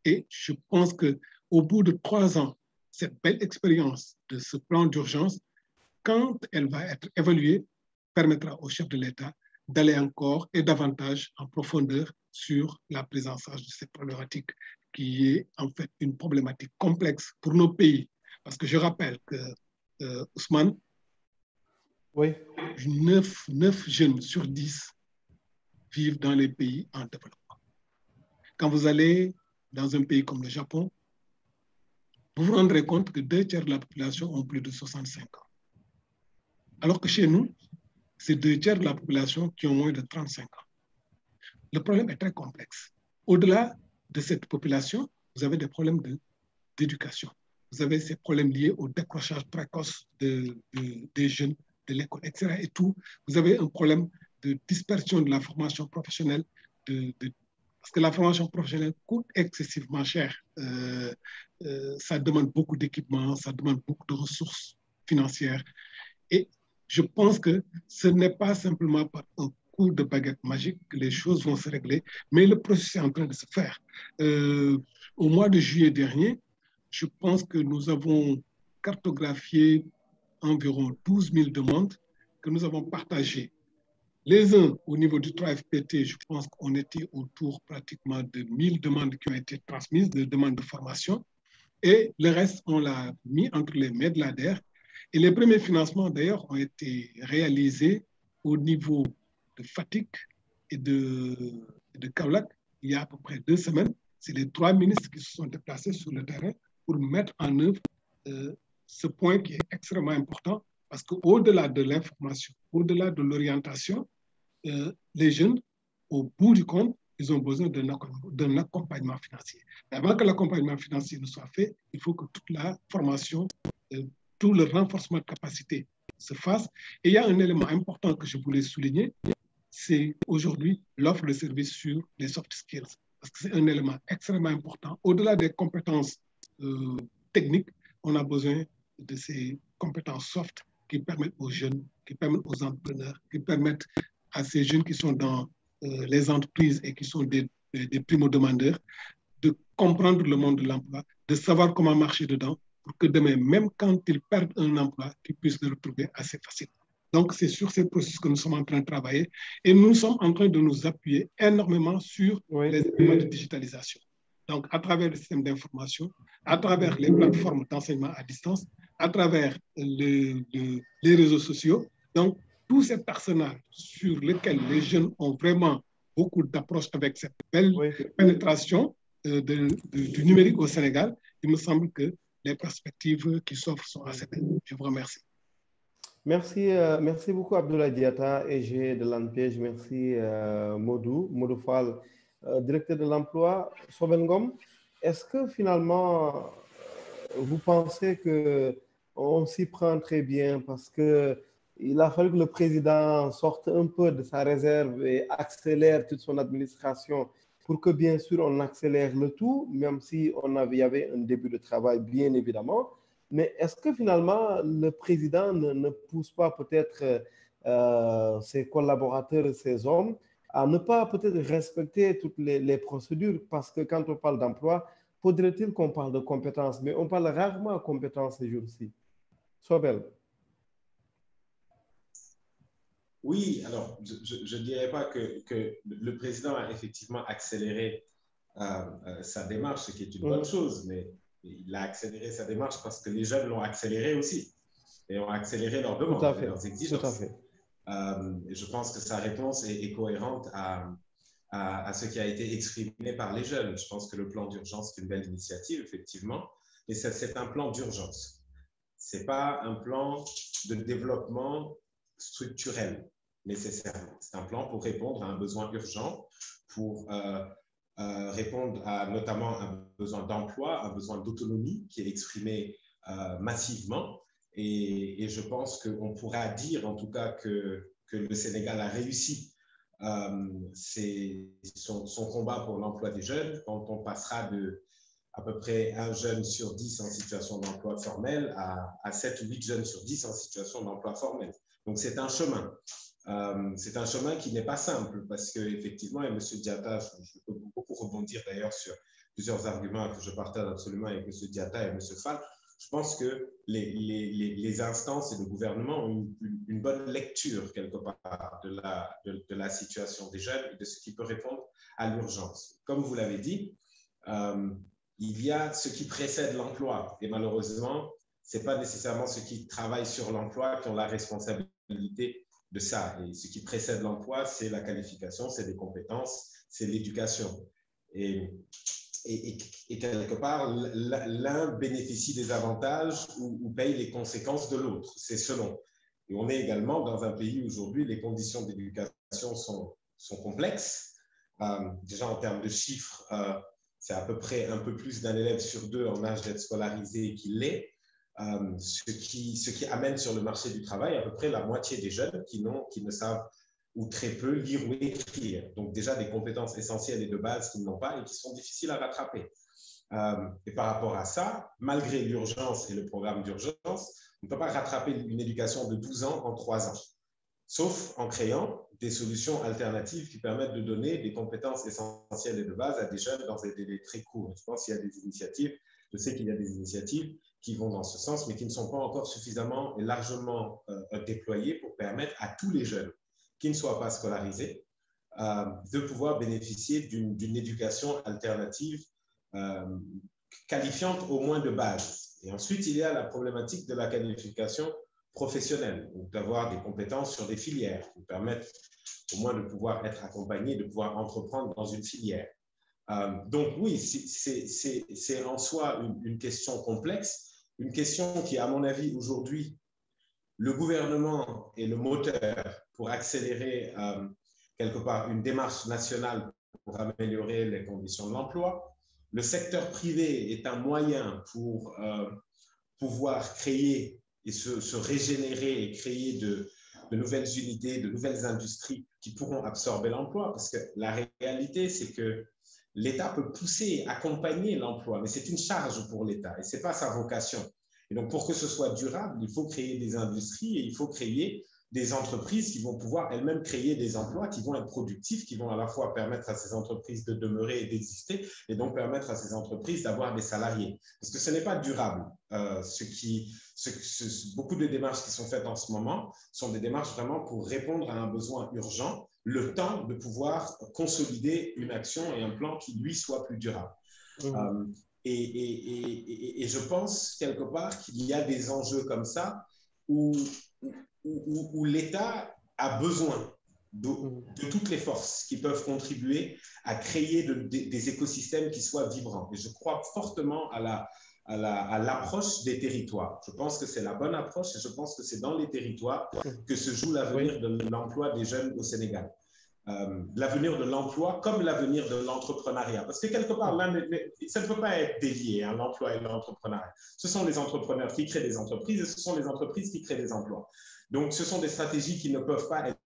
Et je pense qu'au bout de 3 ans, cette belle expérience de ce plan d'urgence, quand elle va être évaluée, permettra au chef de l'État d'aller encore et davantage en profondeur sur la prise en charge de cette problématique qui est en fait une problématique complexe pour nos pays. Parce que je rappelle que Ousmane, oui. 9 jeunes sur 10 vivent dans les pays en développement. Quand vous allez dans un pays comme le Japon, vous vous rendrez compte que 2 tiers de la population ont plus de 65 ans. Alors que chez nous, c'est 2/3 de la population qui ont moins de 35 ans. Le problème est très complexe. Au-delà de cette population, vous avez des problèmes d'éducation. Vous avez ces problèmes liés au décrochage précoce des jeunes de l'école, etc. Et tout. Vous avez un problème de dispersion de la formation professionnelle, parce que la formation professionnelle coûte excessivement cher. Ça demande beaucoup d'équipements, ça demande beaucoup de ressources financières. Et je pense que ce n'est pas simplement par un coup de baguette magique que les choses vont se régler, mais le processus est en train de se faire. Au mois de juillet dernier, je pense que nous avons cartographié environ 12 000 demandes que nous avons partagées. Les uns, au niveau du 3FPT, je pense qu'on était autour pratiquement de 1000 demandes qui ont été transmises, de demandes de formation. Et le reste, on l'a mis entre les mains de l'ADER. Et les premiers financements, d'ailleurs, ont été réalisés au niveau de Fatick et de Kaolack il y a à peu près 2 semaines. C'est les 3 ministres qui se sont déplacés sur le terrain pour mettre en œuvre ce point qui est extrêmement important parce qu'au-delà de l'information, au-delà de l'orientation, les jeunes, au bout du compte, ils ont besoin d'un accompagnement financier. Mais avant que l'accompagnement financier ne soit fait, il faut que toute la formation, tout le renforcement de capacité se fasse. Et il y a un élément important que je voulais souligner, c'est aujourd'hui l'offre de services sur les soft skills. Parce que c'est un élément extrêmement important. Au-delà des compétences techniques, on a besoin de ces compétences soft qui permettent aux jeunes, qui permettent aux entrepreneurs, qui permettent à ces jeunes qui sont dans les entreprises et qui sont des primo-demandeurs de comprendre le monde de l'emploi, de savoir comment marcher dedans pour que demain, même quand ils perdent un emploi, qu'ils puissent le retrouver assez facilement. Donc, c'est sur ces processus que nous sommes en train de travailler et nous sommes en train de nous appuyer énormément sur les éléments de digitalisation. Donc, à travers le système d'information, à travers les plateformes d'enseignement à distance, à travers les réseaux sociaux. Donc, tout cet arsenal sur lequel les jeunes ont vraiment beaucoup d'approches avec cette belle pénétration du numérique au Sénégal, il me semble que les perspectives qui s'offrent sont assez belles. Je vous remercie. Merci, merci beaucoup Abdoulaye Diatta, EG de l'ANPEJ. Merci Modou Fall, directeur de l'emploi. Sobel Ngom, est-ce que finalement, vous pensez qu'on s'y prend très bien parce qu'il a fallu que le président sorte un peu de sa réserve et accélère toute son administration pour que bien sûr on accélère le tout, même si y avait un début de travail bien évidemment. Mais est-ce que finalement le président ne pousse pas peut-être ses collaborateurs, ses hommes à ne pas peut-être respecter toutes les procédures parce que quand on parle d'emploi, faudrait-il qu'on parle de compétences, mais on parle rarement de compétences ces jours-ci. Sobel. Oui, alors je ne dirais pas que le président a effectivement accéléré sa démarche, ce qui est une bonne chose, mais il a accéléré sa démarche parce que les jeunes l'ont accéléré aussi et ont accéléré leurs demandes et leurs exigences. Tout à fait. Et je pense que sa réponse est cohérente à ce qui a été exprimé par les jeunes. Je pense que le plan d'urgence est une belle initiative, effectivement, mais c'est un plan d'urgence. Ce n'est pas un plan de développement structurel nécessairement. C'est un plan pour répondre à un besoin urgent, pour répondre à notamment un besoin d'emploi, un besoin d'autonomie qui est exprimé massivement. Et je pense qu'on pourra dire en tout cas que le Sénégal a réussi son combat pour l'emploi des jeunes quand on passera de à peu près 1 jeune sur 10 en situation d'emploi formel à 7 ou 8 jeunes sur 10 en situation d'emploi formel. Donc c'est un chemin. C'est un chemin qui n'est pas simple parce qu'effectivement, et M. Diatta, je peux beaucoup rebondir d'ailleurs sur plusieurs arguments que je partage absolument avec M. Diatta et M. Fall. Je pense que les instances et le gouvernement ont une bonne lecture quelque part de la situation des jeunes et de ce qui peut répondre à l'urgence. Comme vous l'avez dit, il y a ce qui précède l'emploi et malheureusement, ce n'est pas nécessairement ceux qui travaillent sur l'emploi qui ont la responsabilité de ça. Et ce qui précède l'emploi, c'est la qualification, c'est les compétences, c'est l'éducation. Et quelque part, l'un bénéficie des avantages ou paye les conséquences de l'autre. C'est selon. Et on est également dans un pays où aujourd'hui les conditions d'éducation sont complexes. Déjà en termes de chiffres, c'est à peu près un peu plus d'un élève sur deux en âge d'être scolarisé qui l'est, ce qui amène sur le marché du travail à peu près la moitié des jeunes qui ne savent ou très peu lire ou écrire. Donc déjà des compétences essentielles et de base qu'ils n'ont pas et qui sont difficiles à rattraper. Et par rapport à ça, malgré l'urgence et le programme d'urgence, on ne peut pas rattraper une éducation de 12 ans en 3 ans, sauf en créant des solutions alternatives qui permettent de donner des compétences essentielles et de base à des jeunes dans des délais très courts. Je pense qu'il y a des initiatives, je sais qu'il y a des initiatives qui vont dans ce sens, mais qui ne sont pas encore suffisamment et largement déployées pour permettre à tous les jeunes qui ne soient pas scolarisés de pouvoir bénéficier d'une éducation alternative qualifiante au moins de base. Et ensuite, il y a la problématique de la qualification professionnelle, d'avoir des compétences sur des filières qui permettent au moins de pouvoir être accompagné, de pouvoir entreprendre dans une filière. Donc oui, c'est en soi une question complexe, une question qui, à mon avis, aujourd'hui, le gouvernement est le moteur pour accélérer quelque part une démarche nationale pour améliorer les conditions de l'emploi. Le secteur privé est un moyen pour pouvoir créer et se régénérer et créer de nouvelles unités, de nouvelles industries qui pourront absorber l'emploi. Parce que la réalité, c'est que l'État peut pousser, accompagner l'emploi, mais c'est une charge pour l'État et ce n'est pas sa vocation. Et donc, pour que ce soit durable, il faut créer des industries et il faut créer des entreprises qui vont pouvoir elles-mêmes créer des emplois qui vont être productifs, qui vont à la fois permettre à ces entreprises de demeurer et d'exister et donc permettre à ces entreprises d'avoir des salariés. Parce que ce n'est pas durable. Beaucoup de démarches qui sont faites en ce moment sont des démarches vraiment pour répondre à un besoin urgent, le temps de pouvoir consolider une action et un plan qui, lui, soit plus durable. Et je pense quelque part qu'il y a des enjeux comme ça où l'État a besoin de toutes les forces qui peuvent contribuer à créer des écosystèmes qui soient vibrants. Et je crois fortement à l'approche des territoires. Je pense que c'est la bonne approche et je pense que c'est dans les territoires que se joue l'avenir de l'emploi des jeunes au Sénégal. L'avenir de l'emploi comme l'avenir de l'entrepreneuriat. Parce que quelque part, ça ne peut pas être délié, hein, l'emploi et l'entrepreneuriat. Ce sont les entrepreneurs qui créent des entreprises et ce sont les entreprises qui créent des emplois. Donc, ce sont des stratégies qui ne peuvent pas être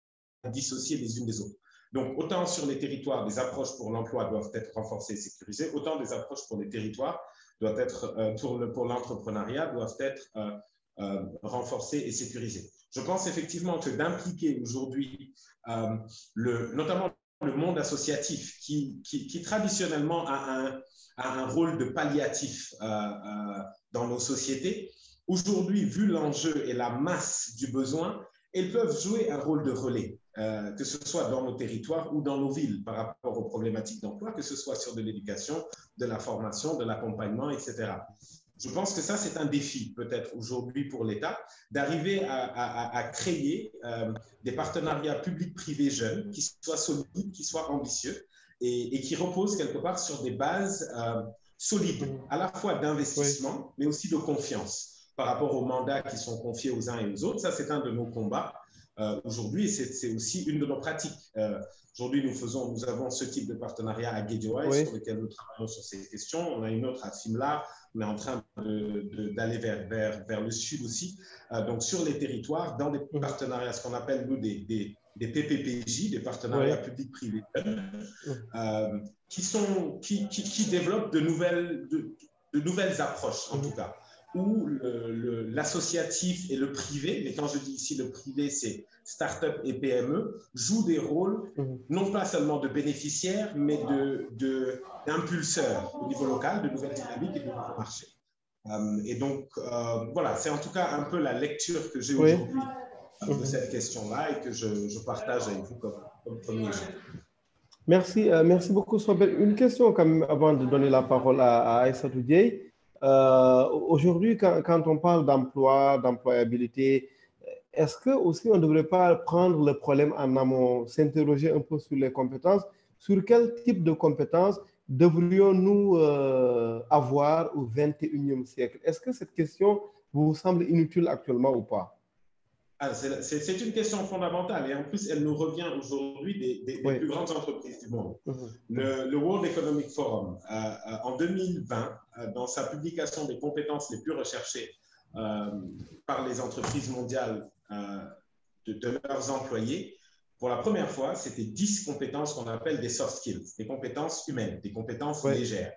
dissociées les unes des autres. Donc, autant sur les territoires, des approches pour l'emploi doivent être renforcées et sécurisées, autant des approches pour les territoires doivent être, pour l'entrepreneuriat doivent être renforcées et sécurisées. Je pense effectivement que d'impliquer aujourd'hui notamment le monde associatif qui traditionnellement a un rôle de palliatif dans nos sociétés, aujourd'hui, vu l'enjeu et la masse du besoin, elles peuvent jouer un rôle de relais, que ce soit dans nos territoires ou dans nos villes par rapport aux problématiques d'emploi, que ce soit sur de l'éducation, de la formation, de l'accompagnement, etc. Je pense que ça, c'est un défi peut-être aujourd'hui pour l'État, d'arriver à créer des partenariats publics-privés jeunes qui soient solides, qui soient ambitieux et qui reposent quelque part sur des bases solides, à la fois d'investissement, mais aussi de confiance par rapport aux mandats qui sont confiés aux uns et aux autres. Ça, c'est un de nos combats aujourd'hui et c'est aussi une de nos pratiques. Aujourd'hui, nous avons ce type de partenariat à Guédiawaye sur lequel nous travaillons sur ces questions. On a une autre à Fimela. On est en train d'aller vers le sud aussi. Donc, sur les territoires, dans des partenariats, ce qu'on appelle, nous, des PPPJ, des partenariats publics-privés, qui développent de nouvelles approches, en tout cas, où l'associatif et le privé, mais quand je dis ici le privé, c'est start-up et PME, jouent des rôles non pas seulement de bénéficiaires, mais d'impulseurs au niveau local, de nouvelles dynamiques et de nouveaux marchés. Et donc, voilà, c'est en tout cas un peu la lecture que j'ai aujourd'hui de cette question-là et que je partage avec vous comme premier jeu. Merci beaucoup, Sobel. Une question quand même avant de donner la parole à Aïssatou Dieye. Aujourd'hui, quand on parle d'emploi, d'employabilité, est-ce que aussi on ne devrait pas prendre le problème en amont, s'interroger un peu sur les compétences, sur quel type de compétences devrions-nous avoir au XXIe siècle? Est-ce que cette question vous semble inutile actuellement ou pas? C'est une question fondamentale et en plus, elle nous revient aujourd'hui des plus grandes entreprises du monde. Le World Economic Forum, en 2020, dans sa publication des compétences les plus recherchées par les entreprises mondiales de leurs employés, pour la première fois, c'était 10 compétences qu'on appelle des soft skills, des compétences humaines, des compétences légères.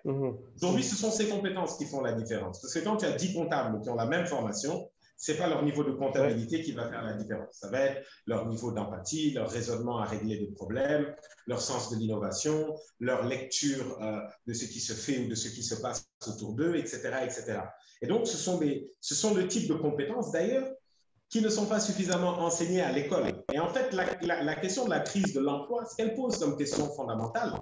Aujourd'hui, ce sont ces compétences qui font la différence. Parce que quand tu as 10 comptables qui ont la même formation, ce n'est pas leur niveau de comptabilité qui va faire la différence. Ça va être leur niveau d'empathie, leur raisonnement à régler des problèmes, leur sens de l'innovation, leur lecture de ce qui se fait ou de ce qui se passe autour d'eux, etc., etc. Et donc, ce sont le type de compétences, d'ailleurs, qui ne sont pas suffisamment enseignées à l'école. Et en fait, la question de la crise de l'emploi, ce qu'elle pose comme question fondamentale,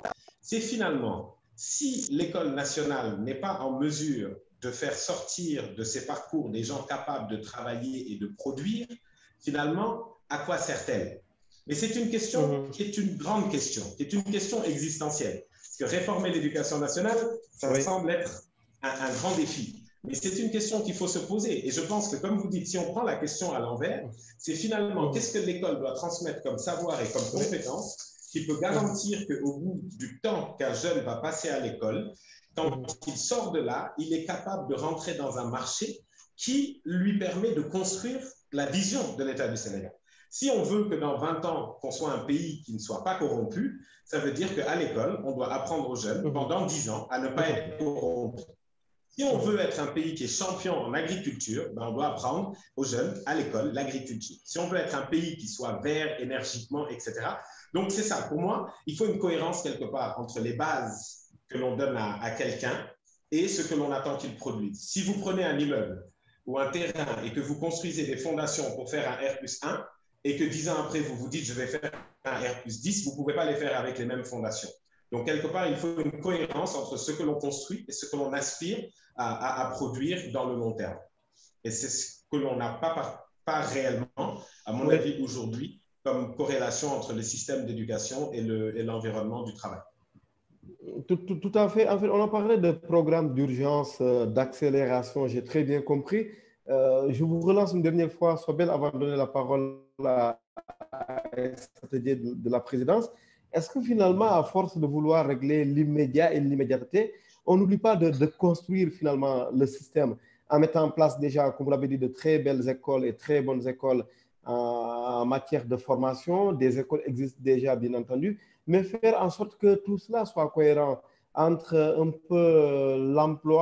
c'est finalement, si l'école nationale n'est pas en mesure de faire sortir de ses parcours des gens capables de travailler et de produire, finalement, à quoi sert-elle? Mais c'est une question qui est une grande question, qui est une question existentielle. Parce que réformer l'éducation nationale, ça semble être un grand défi. Mais c'est une question qu'il faut se poser. Et je pense que, comme vous dites, si on prend la question à l'envers, c'est finalement qu'est-ce que l'école doit transmettre comme savoir et comme compétence qui peut garantir qu'au bout du temps qu'un jeune va passer à l'école, quand il sort de là, il est capable de rentrer dans un marché qui lui permet de construire la vision de l'État du Sénégal. Si on veut que dans 20 ans, qu'on soit un pays qui ne soit pas corrompu, ça veut dire qu'à l'école, on doit apprendre aux jeunes pendant 10 ans à ne pas être corrompu. Si on veut être un pays qui est champion en agriculture, ben on doit apprendre aux jeunes à l'école l'agriculture. Si on veut être un pays qui soit vert énergiquement, etc. Donc c'est ça, pour moi, il faut une cohérence quelque part entre les bases que l'on donne à quelqu'un et ce que l'on attend qu'il produise. Si vous prenez un immeuble ou un terrain et que vous construisez des fondations pour faire un R+1 et que 10 ans après vous vous dites je vais faire un R+10, vous ne pouvez pas les faire avec les mêmes fondations. Donc, quelque part, il faut une cohérence entre ce que l'on construit et ce que l'on aspire à produire dans le long terme. Et c'est ce que l'on n'a pas réellement, à mon avis, aujourd'hui, comme corrélation entre le système d'éducation et l'environnement du travail. Tout à fait. En fait, on a parlé de programme d'urgence, d'accélération, j'ai très bien compris. Je vous relance une dernière fois, Sobel, avant de donner la parole à stratégie de la présidence. Est-ce que finalement, à force de vouloir régler l'immédiat et l'immédiateté, on n'oublie pas de construire finalement le système en mettant en place déjà, comme vous l'avez dit, de très belles écoles et très bonnes écoles en matière de formation. Des écoles existent déjà, bien entendu, mais faire en sorte que tout cela soit cohérent entre un peu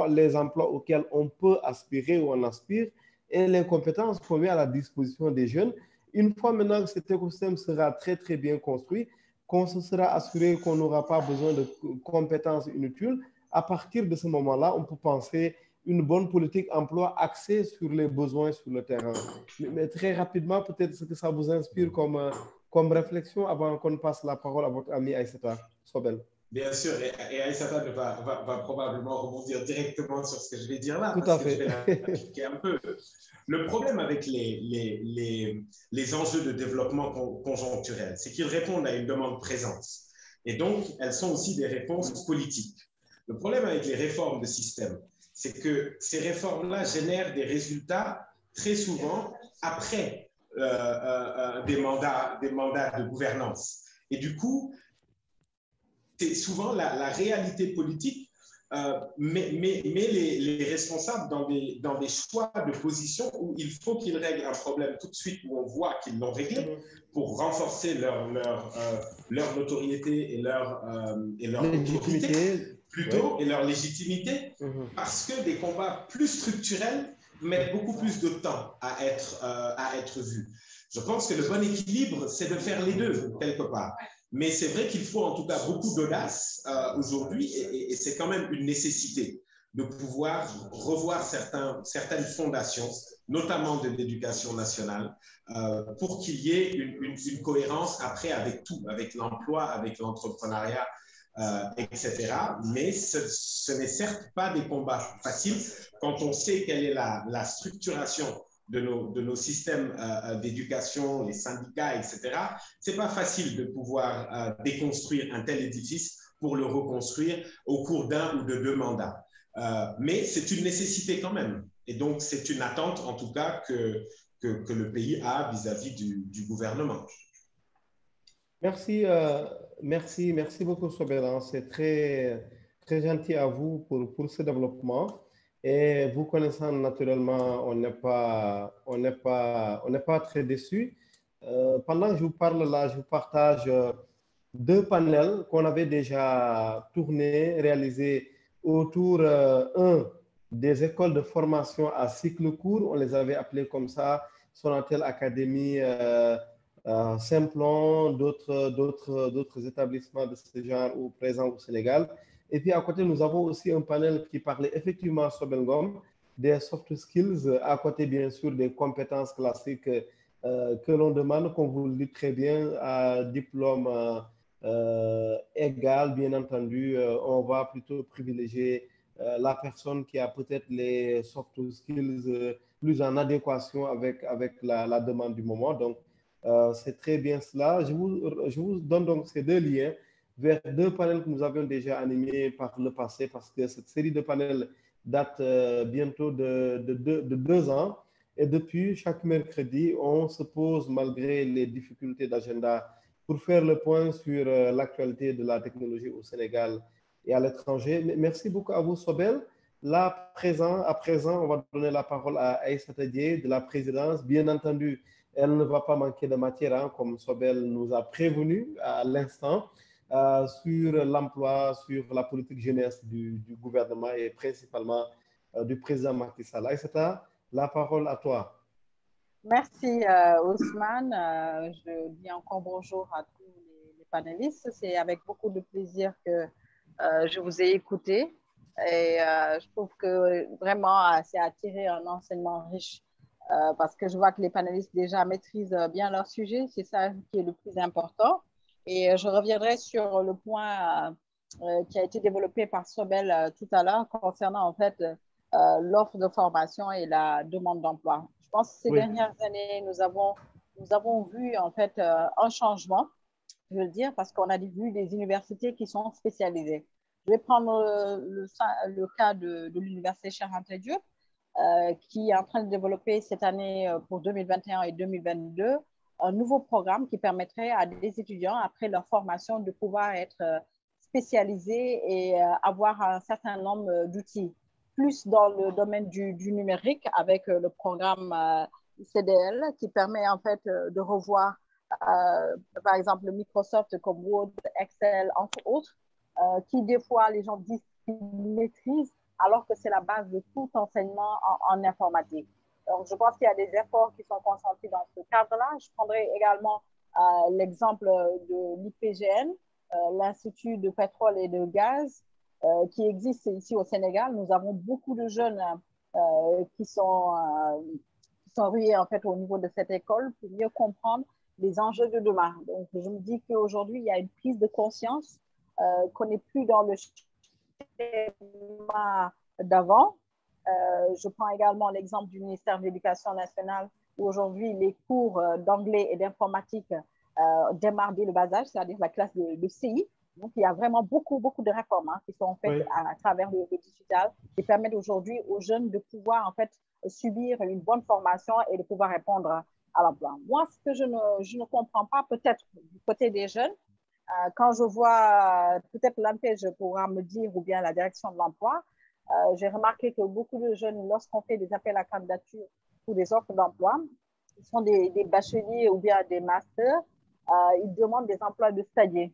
les emplois auxquels on peut aspirer ou on aspire et les compétences qu'on met à la disposition des jeunes. Une fois maintenant que cet écosystème sera très, très bien construit, qu'on se sera assuré qu'on n'aura pas besoin de compétences inutiles, à partir de ce moment-là, on peut penser une bonne politique emploi axée sur les besoins sur le terrain. Mais très rapidement, peut-être ce que ça vous inspire comme réflexion avant qu'on passe la parole à votre ami Aïssata Sobel. Bien sûr, et Aïssata va probablement rebondir directement sur ce que je vais dire là. Tout à fait. Je vais l'appliquer un peu. Le problème avec les enjeux de développement conjoncturel, c'est qu'ils répondent à une demande présente. Et donc, elles sont aussi des réponses politiques. Le problème avec les réformes de système, c'est que ces réformes-là génèrent des résultats très souvent après des mandats de gouvernance. Et du coup, c'est souvent la réalité politique mais les responsables dans des choix de position où il faut qu'ils règlent un problème tout de suite, où on voit qu'ils l'ont réglé pour renforcer leur notoriété et leur autorité plutôt, et leur légitimité, parce que des combats plus structurels mettent beaucoup plus de temps à être vus. Je pense que le bon équilibre, c'est de faire les deux, quelque part. Mais c'est vrai qu'il faut en tout cas beaucoup d'audace aujourd'hui, et c'est quand même une nécessité de pouvoir revoir certaines fondations, notamment de l'éducation nationale, pour qu'il y ait une cohérence après avec tout, avec l'emploi, avec l'entrepreneuriat, etc. Mais ce n'est certes pas des combats faciles quand on sait quelle est la structuration de nos systèmes d'éducation, les syndicats, etc. Ce n'est pas facile de pouvoir déconstruire un tel édifice pour le reconstruire au cours d'un ou de 2 mandats. Mais c'est une nécessité quand même. Et donc, c'est une attente, en tout cas, que le pays a vis-à-vis du gouvernement. Merci, merci beaucoup, Sobel. C'est très, très gentil à vous pour ce développement. Et vous connaissant naturellement, on n'est pas très déçus. Pendant que je vous parle là, je vous partage deux panels qu'on avait déjà tournés, réalisés autour, un, des écoles de formation à cycle court, on les avait appelés comme ça, Sonatel Academy, Simplon, d'autres établissements de ce genre présents au Sénégal. Et puis à côté, nous avons aussi un panel qui parlait effectivement à Sobelgom, des soft skills, à côté bien sûr des compétences classiques que l'on demande, comme vous le dites très bien, à diplôme égal, bien entendu, on va plutôt privilégier la personne qui a peut-être les soft skills plus en adéquation avec la demande du moment. Donc, c'est très bien cela. Je vous donne donc ces deux liens vers deux panels que nous avions déjà animés par le passé, parce que cette série de panels date bientôt de 2 ans. Et depuis, chaque mercredi, on se pose, malgré les difficultés d'agenda, pour faire le point sur l'actualité de la technologie au Sénégal et à l'étranger. Merci beaucoup à vous, Sobel. Là, à présent, on va donner la parole à Aïssata Dieye de la présidence. Bien entendu, elle ne va pas manquer de matière, hein, comme Sobel nous a prévenu à l'instant, sur l'emploi, sur la politique jeunesse du gouvernement et principalement du président Macky Sall. Aïssata, la parole à toi. Merci Ousmane. Je dis encore bonjour à tous les panélistes. C'est avec beaucoup de plaisir que je vous ai écouté et je trouve que vraiment c'est attiré un enseignement riche parce que je vois que les panélistes déjà maîtrisent bien leur sujet. C'est ça qui est le plus important. Et je reviendrai sur le point qui a été développé par Sobel tout à l'heure concernant en fait l'offre de formation et la demande d'emploi. Je pense que ces dernières années, nous avons vu en fait un changement, je veux dire, parce qu'on a vu des universités qui sont spécialisées. Je vais prendre le cas de l'université Cheikh Anta Diop, qui est en train de développer cette année pour 2021 et 2022 un nouveau programme qui permettrait à des étudiants, après leur formation, de pouvoir être spécialisés et avoir un certain nombre d'outils, plus dans le domaine du numérique avec le programme CDL qui permet en fait de revoir par exemple Microsoft comme Word, Excel, entre autres, qui des fois les gens disent qu'ils maîtrisent alors que c'est la base de tout enseignement en informatique. Donc, je pense qu'il y a des efforts qui sont consentis dans ce cadre-là. Je prendrai également l'exemple de l'IPGN, l'Institut de pétrole et de gaz, qui existe ici au Sénégal. Nous avons beaucoup de jeunes qui sont rués en fait au niveau de cette école pour mieux comprendre les enjeux de demain. Donc, je me dis qu'aujourd'hui, il y a une prise de conscience qu'on n'est plus dans le schéma d'avant. Je prends également l'exemple du ministère de l'Éducation nationale où aujourd'hui les cours d'anglais et d'informatique démarrent dès le bas âge, c'est-à-dire la classe de CI. Donc, il y a vraiment beaucoup de réformes qui sont faites à travers le digital qui permettent aujourd'hui aux jeunes de pouvoir en fait subir une bonne formation et de pouvoir répondre à l'emploi. Moi, ce que je ne comprends pas peut-être du côté des jeunes, quand je vois peut-être l'ANPEJ pourra me dire ou bien la direction de l'emploi, j'ai remarqué que beaucoup de jeunes, lorsqu'on fait des appels à candidature pour des offres d'emploi, ils sont des bacheliers ou bien des masters, ils demandent des emplois de stagiaires.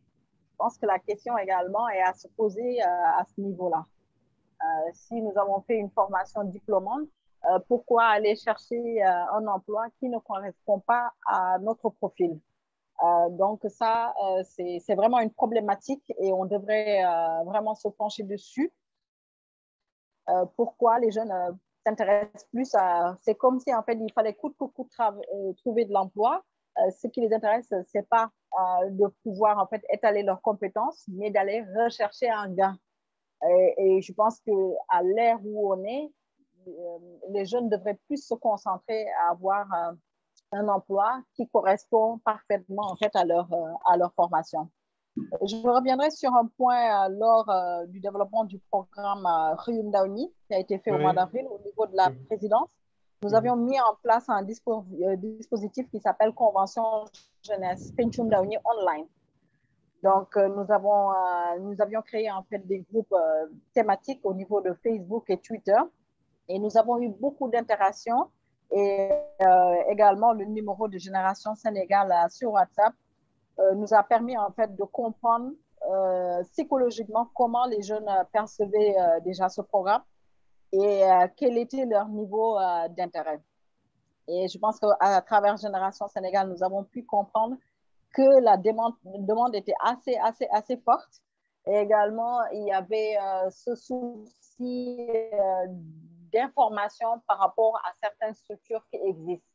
Je pense que la question également est à se poser à ce niveau-là. Si nous avons fait une formation diplômante, pourquoi aller chercher un emploi qui ne correspond pas à notre profil? Donc ça, c'est vraiment une problématique et on devrait vraiment se pencher dessus. Pourquoi les jeunes s'intéressent plus à... C'est comme si en fait il fallait coûte que coûte trouver de l'emploi. Ce qui les intéresse, c'est pas de pouvoir en fait étaler leurs compétences, mais d'aller rechercher un gain. Et je pense qu'à l'ère où on est, les jeunes devraient plus se concentrer à avoir un emploi qui correspond parfaitement en fait à leur formation. Je reviendrai sur un point lors du développement du programme Ryum Daouni qui a été fait au mois d'avril au niveau de la présidence. nous avions mis en place un dispositif qui s'appelle Convention Jeunesse, Pencum Dawni Online. Donc, nous avions créé en fait des groupes thématiques au niveau de Facebook et Twitter. Et nous avons eu beaucoup d'interactions et également le numéro de Génération Sénégal sur WhatsApp nous a permis en fait de comprendre psychologiquement comment les jeunes percevaient déjà ce programme et quel était leur niveau d'intérêt. Et je pense qu'à travers Génération Sénégal, nous avons pu comprendre que la demande était assez forte. Et également, il y avait ce souci d'information par rapport à certaines structures qui existent.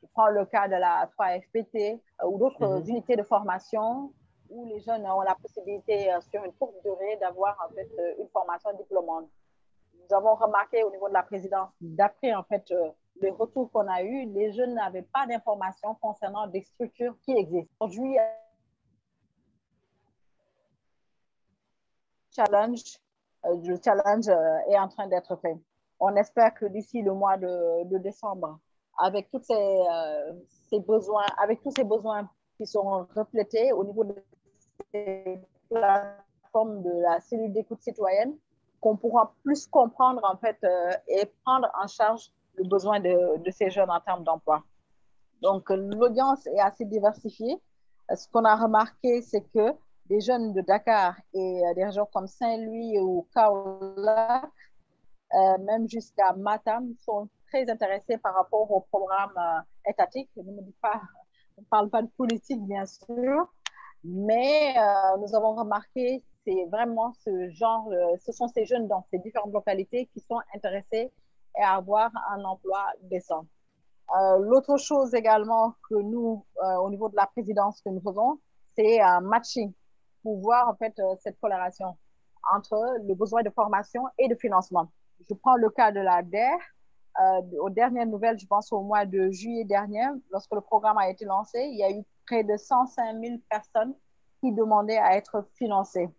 Je prends le cas de la 3FPT ou d'autres unités de formation où les jeunes ont la possibilité sur une courte durée d'avoir en fait une formation diplômante. Nous avons remarqué au niveau de la présidence, d'après en fait les retours qu'on a eus, les jeunes n'avaient pas d'informations concernant des structures qui existent. Aujourd'hui, le challenge est en train d'être fait. On espère que d'ici le mois de décembre, avec tous ces besoins qui sont reflétés au niveau de ces plateformes de la cellule d'écoute citoyenne, qu'on pourra plus comprendre en fait et prendre en charge le besoin de ces jeunes en termes d'emploi. Donc, l'audience est assez diversifiée. Ce qu'on a remarqué, c'est que des jeunes de Dakar et des régions comme Saint-Louis ou Kaolack, même jusqu'à Matam, sont très intéressés par rapport au programme étatique. Je ne parle pas de politique, bien sûr, mais nous avons remarqué c'est vraiment ce genre, ce sont ces jeunes dans ces différentes localités qui sont intéressés à avoir un emploi décent. L'autre chose également que nous, au niveau de la présidence que nous faisons, c'est un matching pour voir en fait cette corrélation entre le besoin de formation et de financement. Je prends le cas de la DER. Aux dernières nouvelles, je pense au mois de juillet dernier, lorsque le programme a été lancé, il y a eu près de 105 000 personnes qui demandaient à être financées.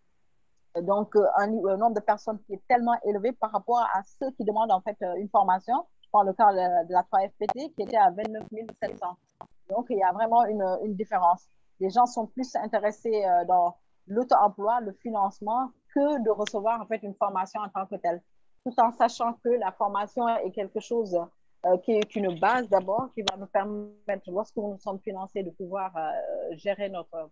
Donc, un nombre de personnes qui est tellement élevé par rapport à ceux qui demandent en fait une formation. Je prends le cas de la 3FPT qui était à 29 700. Donc, il y a vraiment une différence. Les gens sont plus intéressés dans l'auto-emploi, le financement, que de recevoir en fait une formation en tant que telle, tout en sachant que la formation est quelque chose qui est une base d'abord, qui va nous permettre, lorsque nous sommes financés, de pouvoir gérer notre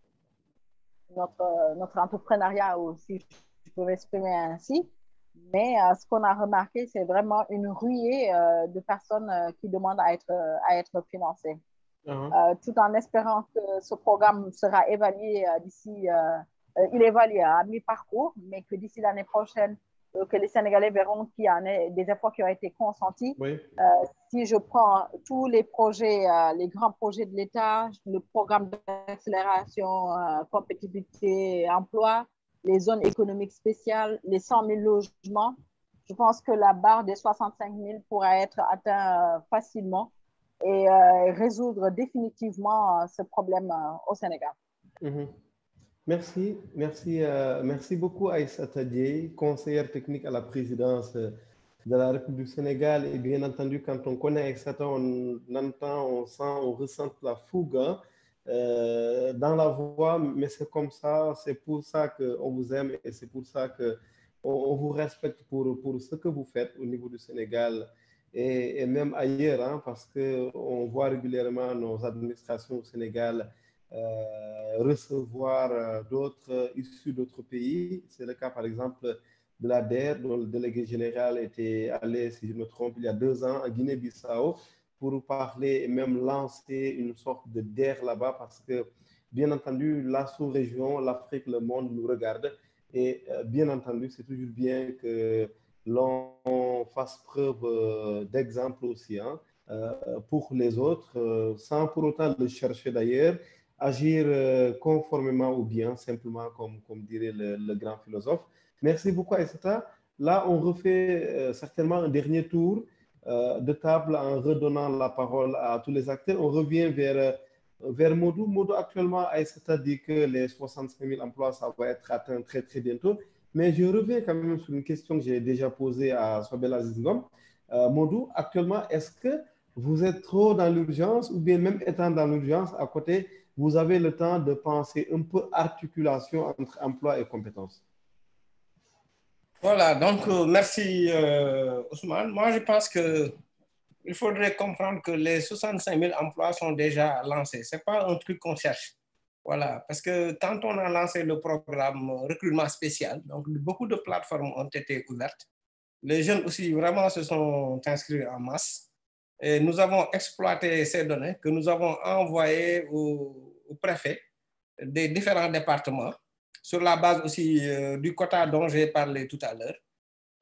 entrepreneuriat aussi, je peux m'exprimer ainsi. Mais ce qu'on a remarqué, c'est vraiment une ruée de personnes qui demandent à être financées. Tout en espérant que ce programme sera évalué d'ici, il est évalué à mi-parcours, mais que d'ici l'année prochaine, que les Sénégalais verront qu'il y a des efforts qui ont été consentis. Oui. Si je prends tous les projets, les grands projets de l'État, le programme d'accélération, compétitivité et emploi, les zones économiques spéciales, les 100 000 logements, je pense que la barre des 65 000 pourra être atteinte facilement et résoudre définitivement ce problème au Sénégal. Merci beaucoup Aïssata Dieye, conseillère technique à la présidence de la République du Sénégal. Et bien entendu, quand on connaît Aïssata, on entend, on sent, on ressent la fougue dans la voix, mais c'est comme ça, c'est pour ça qu'on vous aime et c'est pour ça qu'on vous respecte pour ce que vous faites au niveau du Sénégal et même ailleurs, hein, parce qu'on voit régulièrement nos administrations au Sénégal recevoir d'autres issus d'autres pays. C'est le cas par exemple de la DER, dont le délégué général était allé, si je me trompe, il y a 2 ans à Guinée-Bissau pour parler et même lancer une sorte de DER là-bas parce que, bien entendu, la sous-région, l'Afrique, le monde nous regarde et bien entendu, c'est toujours bien que l'on fasse preuve d'exemple aussi hein, pour les autres, sans pour autant le chercher d'ailleurs, agir conformément ou bien, simplement comme dirait le grand philosophe. Merci beaucoup Aïssata. Là, on refait certainement un dernier tour de table en redonnant la parole à tous les acteurs. On revient vers Modou. Modou, actuellement, Aïssata dit que les 65 000 emplois, ça va être atteint très, très bientôt. Mais je reviens quand même sur une question que j'ai déjà posée à Sobel Aziz Ngom. Modou, actuellement, est-ce que vous êtes trop dans l'urgence ou bien même étant dans l'urgence, à côté, vous avez le temps de penser un peu articulation entre emploi et compétences? Voilà, donc merci Ousmane. Moi, je pense qu'il faudrait comprendre que les 65 000 emplois sont déjà lancés. Ce n'est pas un truc qu'on cherche. Voilà, parce que quand on a lancé le programme recrutement spécial, donc beaucoup de plateformes ont été ouvertes. Les jeunes aussi vraiment se sont inscrits en masse. Et nous avons exploité ces données que nous avons envoyées au préfet des différents départements sur la base aussi du quota dont j'ai parlé tout à l'heure.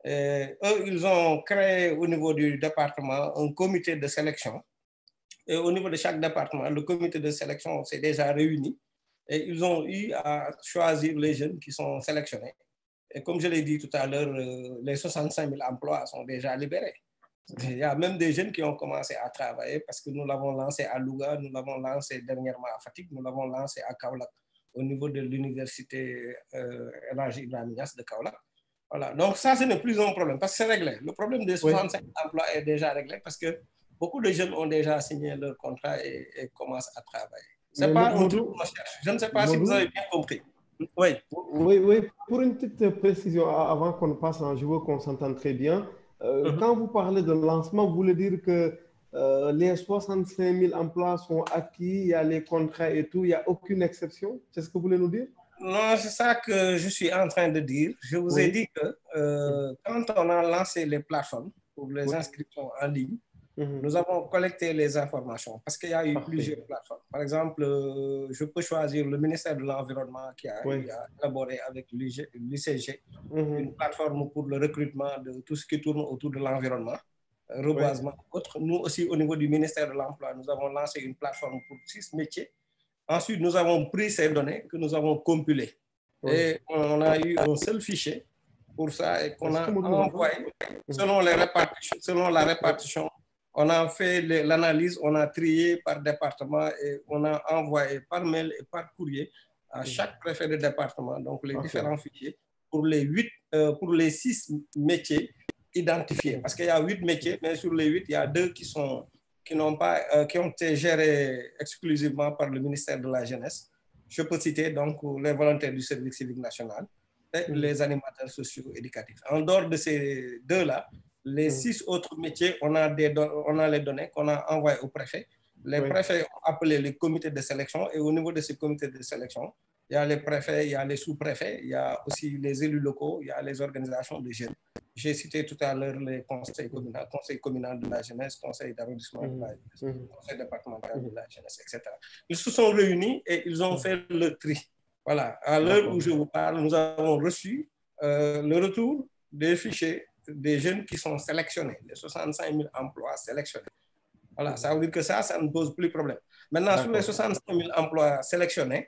Eux, ils ont créé au niveau du département un comité de sélection. Et au niveau de chaque département, le comité de sélection s'est déjà réuni et ils ont eu à choisir les jeunes qui sont sélectionnés. Et comme je l'ai dit tout à l'heure, les 65 000 emplois sont déjà libérés. Il y a même des jeunes qui ont commencé à travailler parce que nous l'avons lancé à Louga, nous l'avons lancé dernièrement à Fatick, nous l'avons lancé à Kaolack au niveau de l'université El Hadji Ibrahima Niass de Kaolack. Voilà. Donc ça, ce n'est plus un problème parce que c'est réglé. Le problème des 65 emplois est déjà réglé parce que beaucoup de jeunes ont déjà signé leur contrat et commencent à travailler. Ce n'est pas un truc qu'on cherche. Je ne sais pas si vous avez bien compris. Oui. Oui, pour une petite précision avant qu'on passe, je veux qu'on s'entende très bien. Quand vous parlez de lancement, vous voulez dire que les 65 000 emplois sont acquis, il y a les contrats et tout, il n'y a aucune exception? C'est ce que vous voulez nous dire? Non, c'est ça que je suis en train de dire. Je vous ai dit que quand on a lancé les plateformes pour les inscriptions en ligne, nous avons collecté les informations parce qu'il y a eu plusieurs plateformes. Par exemple, je peux choisir le ministère de l'Environnement qui a élaboré avec l'UCG une plateforme pour le recrutement de tout ce qui tourne autour de l'environnement, reboisement, autres. Nous aussi, au niveau du ministère de l'Emploi, nous avons lancé une plateforme pour 6 métiers. Ensuite, nous avons pris ces données que nous avons compilées. Et on a eu un seul fichier pour ça et qu'on a envoyé selon la répartition. On a fait l'analyse, on a trié par département et on a envoyé par mail et par courrier à chaque préfet de département, donc les différents fichiers, pour les 6 métiers identifiés. Parce qu'il y a 8 métiers, mais sur les 8, il y a 2 qui ont été gérés exclusivement par le ministère de la Jeunesse. Je peux citer donc les volontaires du service civique national et les animateurs sociaux éducatifs. En dehors de ces 2-là, les 6 autres métiers, on a les données qu'on a envoyées au préfet. Les préfets ont appelé les comités de sélection et au niveau de ces comités de sélection, il y a les préfets, il y a les sous-préfets, il y a aussi les élus locaux, il y a les organisations de jeunes. J'ai cité tout à l'heure les conseils communaux de la jeunesse, conseil d'arrondissement de la jeunesse, conseil départemental de la jeunesse, etc. Ils se sont réunis et ils ont fait le tri. Voilà, à l'heure où je vous parle, nous avons reçu le retour des fichiers des jeunes qui sont sélectionnés, les 65 000 emplois sélectionnés. Voilà, ça veut dire que ça ne pose plus de problème. Maintenant, sur les 65 000 emplois sélectionnés,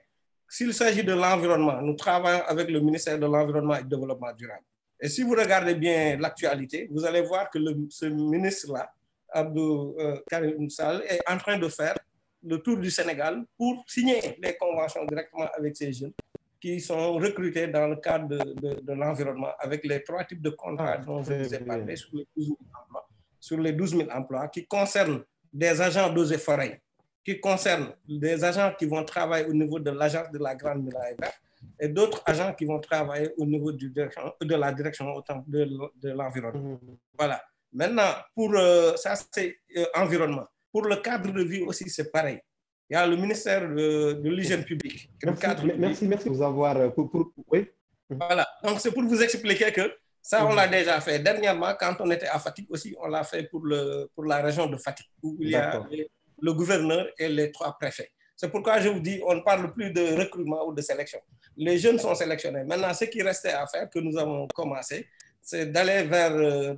s'il s'agit de l'environnement, nous travaillons avec le ministère de l'Environnement et du Développement durable. Et si vous regardez bien l'actualité, vous allez voir que ce ministre-là, Abdou Karim Sall, est en train de faire le tour du Sénégal pour signer les conventions directement avec ces jeunes qui sont recrutés dans le cadre de l'environnement avec les 3 types de contrats dont je vous ai parlé sur les 12 000 emplois qui concernent des agents d'eaux et forêts, qui concernent des agents qui vont travailler au niveau de l'agence de la Grande Muraille Verte et d'autres agents qui vont travailler au niveau de la direction de l'environnement. Voilà. Maintenant, pour ça, c'est environnement. Pour le cadre de vie aussi, c'est pareil. Il y a le ministère de l'hygiène publique. Merci de vous avoir... Oui. Voilà. Donc, c'est pour vous expliquer que ça, on l'a déjà fait. Dernièrement, quand on était à Fatick aussi, on l'a fait pour la région de Fatick, où il y a le gouverneur et les 3 préfets. C'est pourquoi je vous dis, on ne parle plus de recrutement ou de sélection. Les jeunes sont sélectionnés. Maintenant, ce qui restait à faire, que nous avons commencé, c'est d'aller vers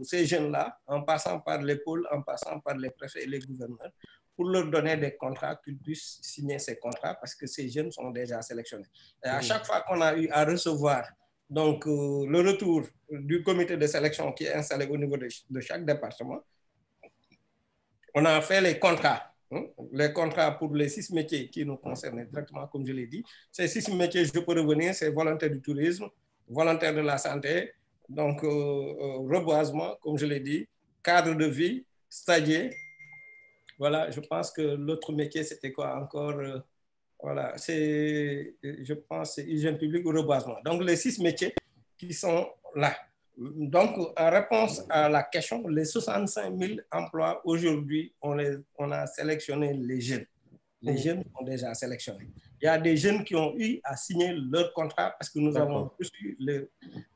ces jeunes-là, en passant par les pôles, en passant par les préfets et les gouverneurs, pour leur donner des contrats, qu'ils puissent signer ces contrats, parce que ces jeunes sont déjà sélectionnés. Et à chaque fois qu'on a eu à recevoir donc, le retour du comité de sélection qui est installé au niveau de chaque département, on a fait les contrats. Les contrats pour les 6 métiers qui nous concernent directement, comme je l'ai dit. Ces 6 métiers, je peux revenir, c'est volontaire du tourisme, volontaire de la santé, donc reboisement, comme je l'ai dit, cadre de vie, stagiaire, Voilà, je pense que l'autre métier, c'était quoi encore? Voilà, je pense, c'est hygiène publique ou reboisement. Donc, les 6 métiers qui sont là. Donc, en réponse à la question, les 65 000 emplois aujourd'hui, on a sélectionné les jeunes. Les jeunes sont déjà sélectionnés. Il y a des jeunes qui ont eu à signer leur contrat parce que nous avons reçu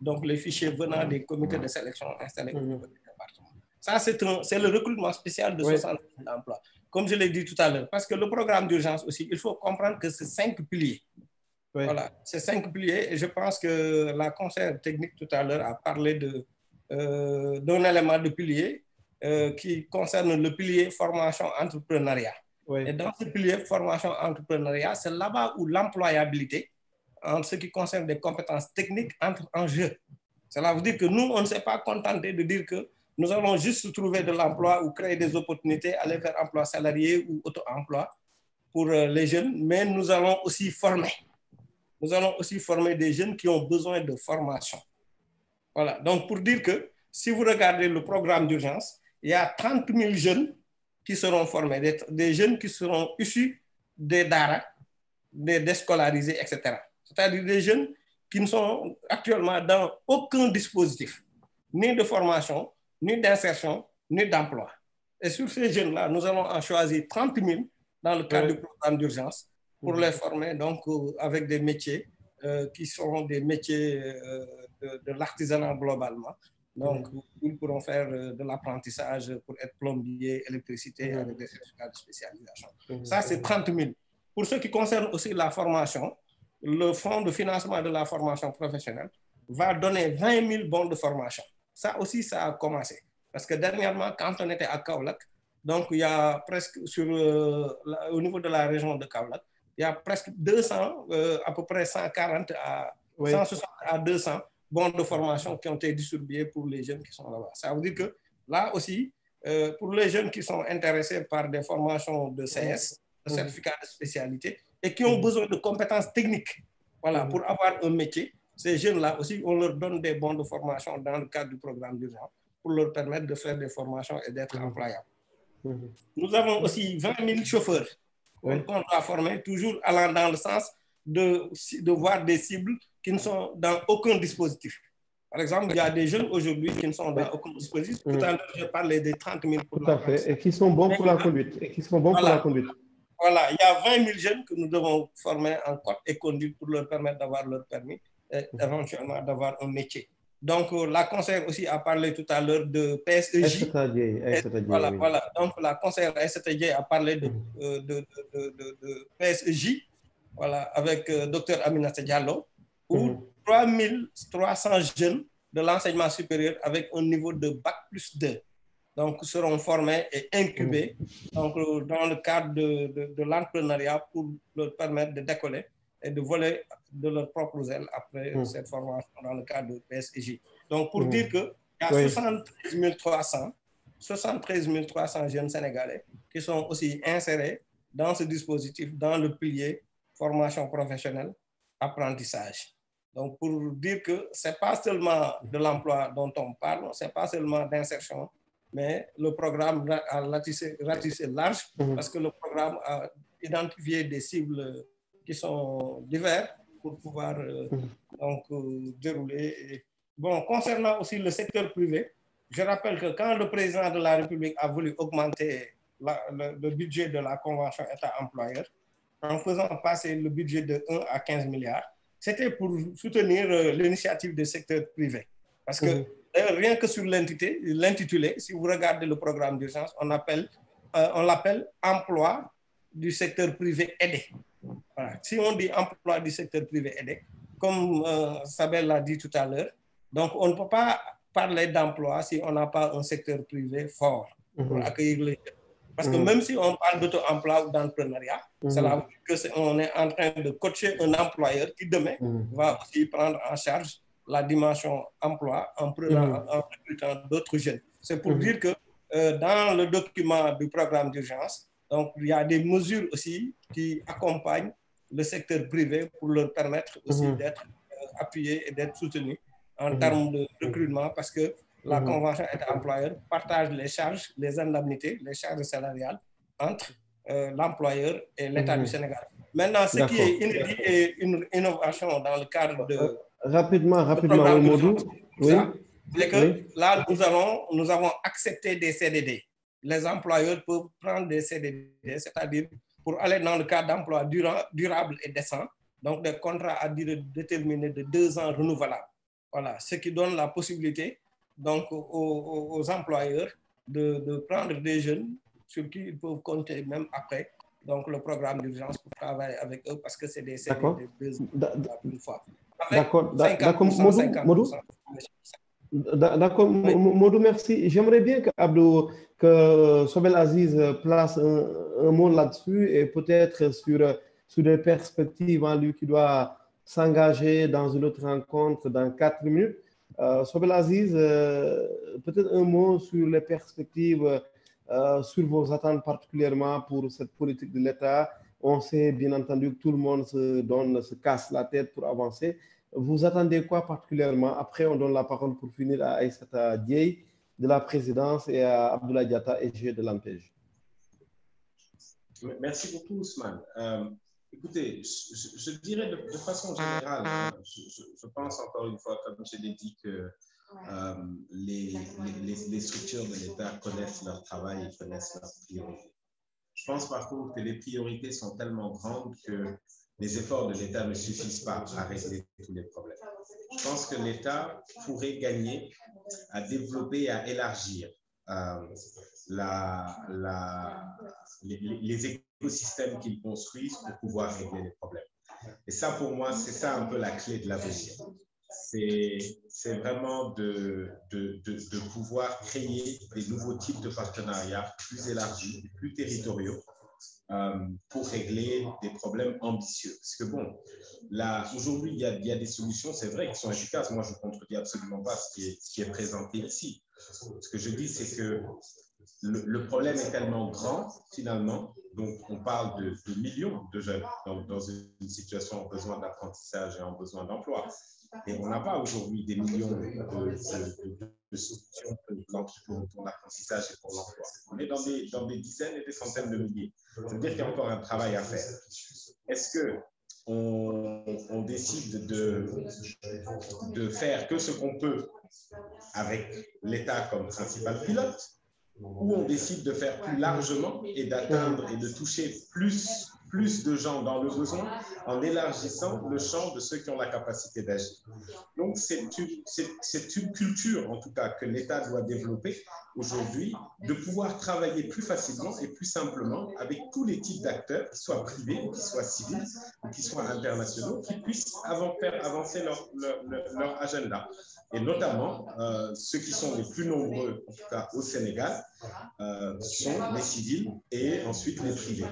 donc les fichiers venant des comités de sélection installés au niveau du département. Ça, c'est le recrutement spécial de 60 000 emplois. Comme je l'ai dit tout à l'heure, parce que le programme d'urgence aussi, il faut comprendre que c'est 5 piliers. Oui. Voilà, c'est 5 piliers. Et je pense que la conseillère technique tout à l'heure a parlé d'un élément de pilier qui concerne le pilier formation entrepreneuriat. Oui. Et dans ce pilier formation entrepreneuriat, c'est là-bas où l'employabilité, en ce qui concerne des compétences techniques, entre en jeu. Cela veut dire que nous, on ne s'est pas contenté de dire que nous allons juste trouver de l'emploi ou créer des opportunités, aller vers emploi salarié ou auto-emploi pour les jeunes, mais nous allons aussi former. Nous allons aussi former des jeunes qui ont besoin de formation. Voilà, donc pour dire que si vous regardez le programme d'urgence, il y a 30 000 jeunes qui seront formés, des jeunes qui seront issus des DARA, des déscolarisés, etc. C'est-à-dire des jeunes qui ne sont actuellement dans aucun dispositif, ni de formation, ni d'insertion, ni d'emploi. Et sur ces jeunes-là, nous allons en choisir 30 000 dans le cadre du programme d'urgence pour les former donc, avec des métiers qui sont des métiers de l'artisanat globalement. Donc, ils pourront faire de l'apprentissage pour être plombier, électricité, avec des certificats de spécialisation. Ça, c'est 30 000. Pour ce qui concerne aussi la formation, le fonds de financement de la formation professionnelle va donner 20 000 bons de formation. Ça aussi, ça a commencé. Parce que dernièrement, quand on était à Kaolack, donc il y a presque, au niveau de la région de Kaolack, il y a presque 200, à peu près 140 à 160 à 200 bons de formation qui ont été distribués pour les jeunes qui sont là-bas. Ça veut dire que là aussi, pour les jeunes qui sont intéressés par des formations de CS, de certificats de spécialité, et qui ont besoin de compétences techniques, voilà, pour avoir un métier, ces jeunes-là aussi, on leur donne des bons de formation dans le cadre du programme d'urgence pour leur permettre de faire des formations et d'être employables. Nous avons aussi 20 000 chauffeurs qu'on doit former, toujours allant dans le sens de voir des cibles qui ne sont dans aucun dispositif. Par exemple, il y a des jeunes aujourd'hui qui ne sont dans aucun dispositif. Tout à l'heure, je parlais des 30 000 pour tout à fait, et qui sont bons pour la conduite. Et qui sont bons pour la conduite. Voilà, il y a 20 000 jeunes que nous devons former en côte et conduite pour leur permettre d'avoir leur permis et éventuellement d'avoir un métier. Donc, la conseillère aussi a parlé tout à l'heure de PSEJ. Voilà, voilà. Donc, la conseillère STJ a parlé de PSEJ, voilà, avec Dr Aminata Diallo, où 3300 jeunes de l'enseignement supérieur avec un niveau de Bac plus 2. Donc, seront formés et incubés donc, dans le cadre de l'entrepreneuriat pour leur permettre de décoller et de voler de leurs propres ailes après cette formation dans le cadre de PSEJ. Donc, pour dire qu'il y a 73 300 jeunes Sénégalais qui sont aussi insérés dans ce dispositif, dans le pilier formation professionnelle, apprentissage. Donc, pour dire que ce n'est pas seulement de l'emploi dont on parle, ce n'est pas seulement d'insertion, mais le programme a ratissé large parce que le programme a identifié des cibles qui sont diverses pour pouvoir donc, dérouler. Bon, concernant aussi le secteur privé, je rappelle que quand le président de la République a voulu augmenter le budget de la Convention État-employeur, en faisant passer le budget de 1 à 15 milliards, c'était pour soutenir l'initiative du secteur privé. Parce que rien que sur l'intitulé, si vous regardez le programme d'urgence, on l'appelle emploi du secteur privé aidé. Voilà. Si on dit emploi du secteur privé aidé, comme Sabel l'a dit tout à l'heure, donc on ne peut pas parler d'emploi si on n'a pas un secteur privé fort pour accueillir les jeunes. Parce que même si on parle d'auto-emploi ou d'entrepreneuriat, cela veut dire qu'on est en train de coacher un employeur qui demain va aussi prendre en charge la dimension emploi en recrutant d'autres jeunes. C'est pour dire que dans le document du programme d'urgence, donc il y a des mesures aussi qui accompagnent le secteur privé pour leur permettre aussi d'être appuyés et d'être soutenus en termes de recrutement parce que la convention État-employeur partage les charges, les indemnités, les charges salariales entre l'employeur et l'État du Sénégal. Maintenant, ce qui est inédit et une innovation dans le cadre de... Rapidement, oui, Modou. Oui. C'est que là, nous avons accepté des CDD. Les employeurs peuvent prendre des CDD, c'est-à-dire pour aller dans le cadre d'emploi durable et décent, donc des contrats à durée déterminée de 2 ans renouvelables. Voilà, ce qui donne la possibilité donc, aux employeurs de prendre des jeunes sur qui ils peuvent compter même après donc, le programme d'urgence pour travailler avec eux parce que c'est des CDD de 2 ans une fois. D'accord, Modou. D'accord, Modou, merci. J'aimerais bien que Sobel Aziz place un mot là-dessus et peut-être sur des perspectives en lui qui doit s'engager dans une autre rencontre dans 4 minutes. Sobel Aziz, peut-être un mot sur les perspectives, sur vos attentes particulièrement pour cette politique de l'État. On sait bien entendu que tout le monde se casse la tête pour avancer. Vous attendez quoi particulièrement? Après, on donne la parole pour finir à Aïssata Dieye de la présidence et à Abdoulaye Diatta, EG de l'ANPEJ. Merci beaucoup, Ousmane. Écoutez, je dirais de façon générale, je pense encore une fois, comme je l'ai dit, que les structures de l'État connaissent leur travail et connaissent leurs priorités. Je pense par contre que les priorités sont tellement grandes que les efforts de l'État ne suffisent pas à régler tous les problèmes. Je pense que l'État pourrait gagner à développer et à élargir les écosystèmes qu'ils construisent pour pouvoir régler les problèmes. Et ça, pour moi, c'est ça un peu la clé de l'avenir. C'est vraiment de pouvoir créer des nouveaux types de partenariats plus élargis, plus territoriaux, pour régler des problèmes ambitieux. Parce que bon, là, aujourd'hui, il y a des solutions, c'est vrai, qui sont efficaces. Moi, je ne contredis absolument pas ce qui est présenté ici. Ce que je dis, c'est que le problème est tellement grand, finalement, donc on parle de millions de jeunes dans une situation en besoin d'apprentissage et en besoin d'emploi. Et on n'a pas aujourd'hui des millions de solutions pour l'apprentissage et pour l'emploi. On est dans des dizaines et des centaines de milliers. Ça veut dire qu'il y a encore un travail à faire. Est-ce qu'on décide de faire que ce qu'on peut avec l'État comme principal pilote, ou on décide de faire plus largement et d'atteindre et de toucher plus de gens dans le besoin en élargissant le champ de ceux qui ont la capacité d'agir. Donc, c'est une culture, en tout cas, que l'État doit développer aujourd'hui, de pouvoir travailler plus facilement et plus simplement avec tous les types d'acteurs, qu'ils soient privés ou qu'ils soient civils ou qu'ils soient internationaux, qui puissent faire avancer leur agenda. Et notamment, ceux qui sont les plus nombreux, en tout cas au Sénégal, sont les civils et ensuite les privés.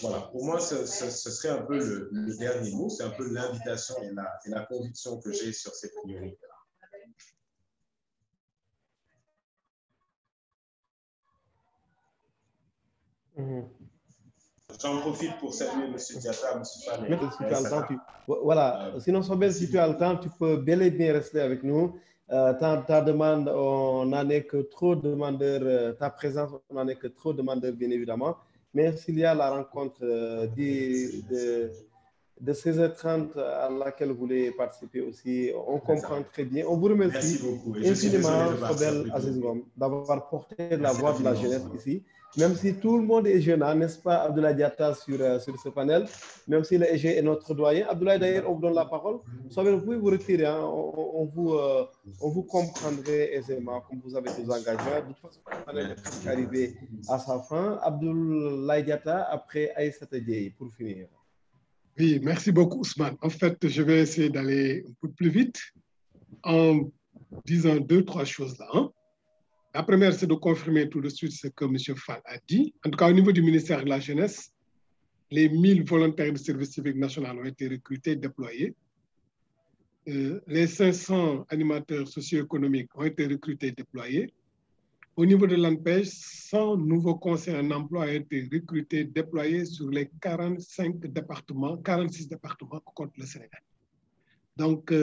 Voilà, pour moi, ce serait un peu le dernier mot, c'est un peu l'invitation et la conviction que j'ai sur ces priorités-là. J'en profite pour saluer M. Diatta, M. Fane. Merci, si tu as le temps. Voilà, sinon, Sobel, si tu as le temps, tu peux bel et bien rester avec nous. Ta demande, on n'en est que trop demandeurs, ta présence, on n'en est que trop demandeurs, bien évidemment. Mais s'il y a la rencontre de 16h30 à laquelle vous voulez participer aussi, on comprend très bien. On vous remercie infiniment, Sobel Aziz Ngom, d'avoir porté la voix de la jeunesse ici. Même si tout le monde est jeune, n'est-ce pas, Abdoulaye Diatta, sur ce panel, même si le EG est notre doyen. Abdoulaye, d'ailleurs, on vous donne la parole. Sobel, vous pouvez vous retirer, hein? on vous comprendrait aisément, comme vous avez des engagements. De toute façon, le panel est presque arrivé à sa fin. Abdoulaye Diatta, après Aïssata Dieye, pour finir. Oui, merci beaucoup, Ousmane. En fait, je vais essayer d'aller un peu plus vite en disant 2-3 choses là. Hein. La première, c'est de confirmer tout de suite ce que M. Fall a dit. En tout cas, au niveau du ministère de la Jeunesse, les 1000 volontaires du service civique national ont été recrutés, déployés. Les 500 animateurs socio-économiques ont été recrutés, déployés. Au niveau de l'ANPEJ, 100 nouveaux conseillers en emploi ont été recrutés, déployés sur les 46 départements que compte le Sénégal. Donc,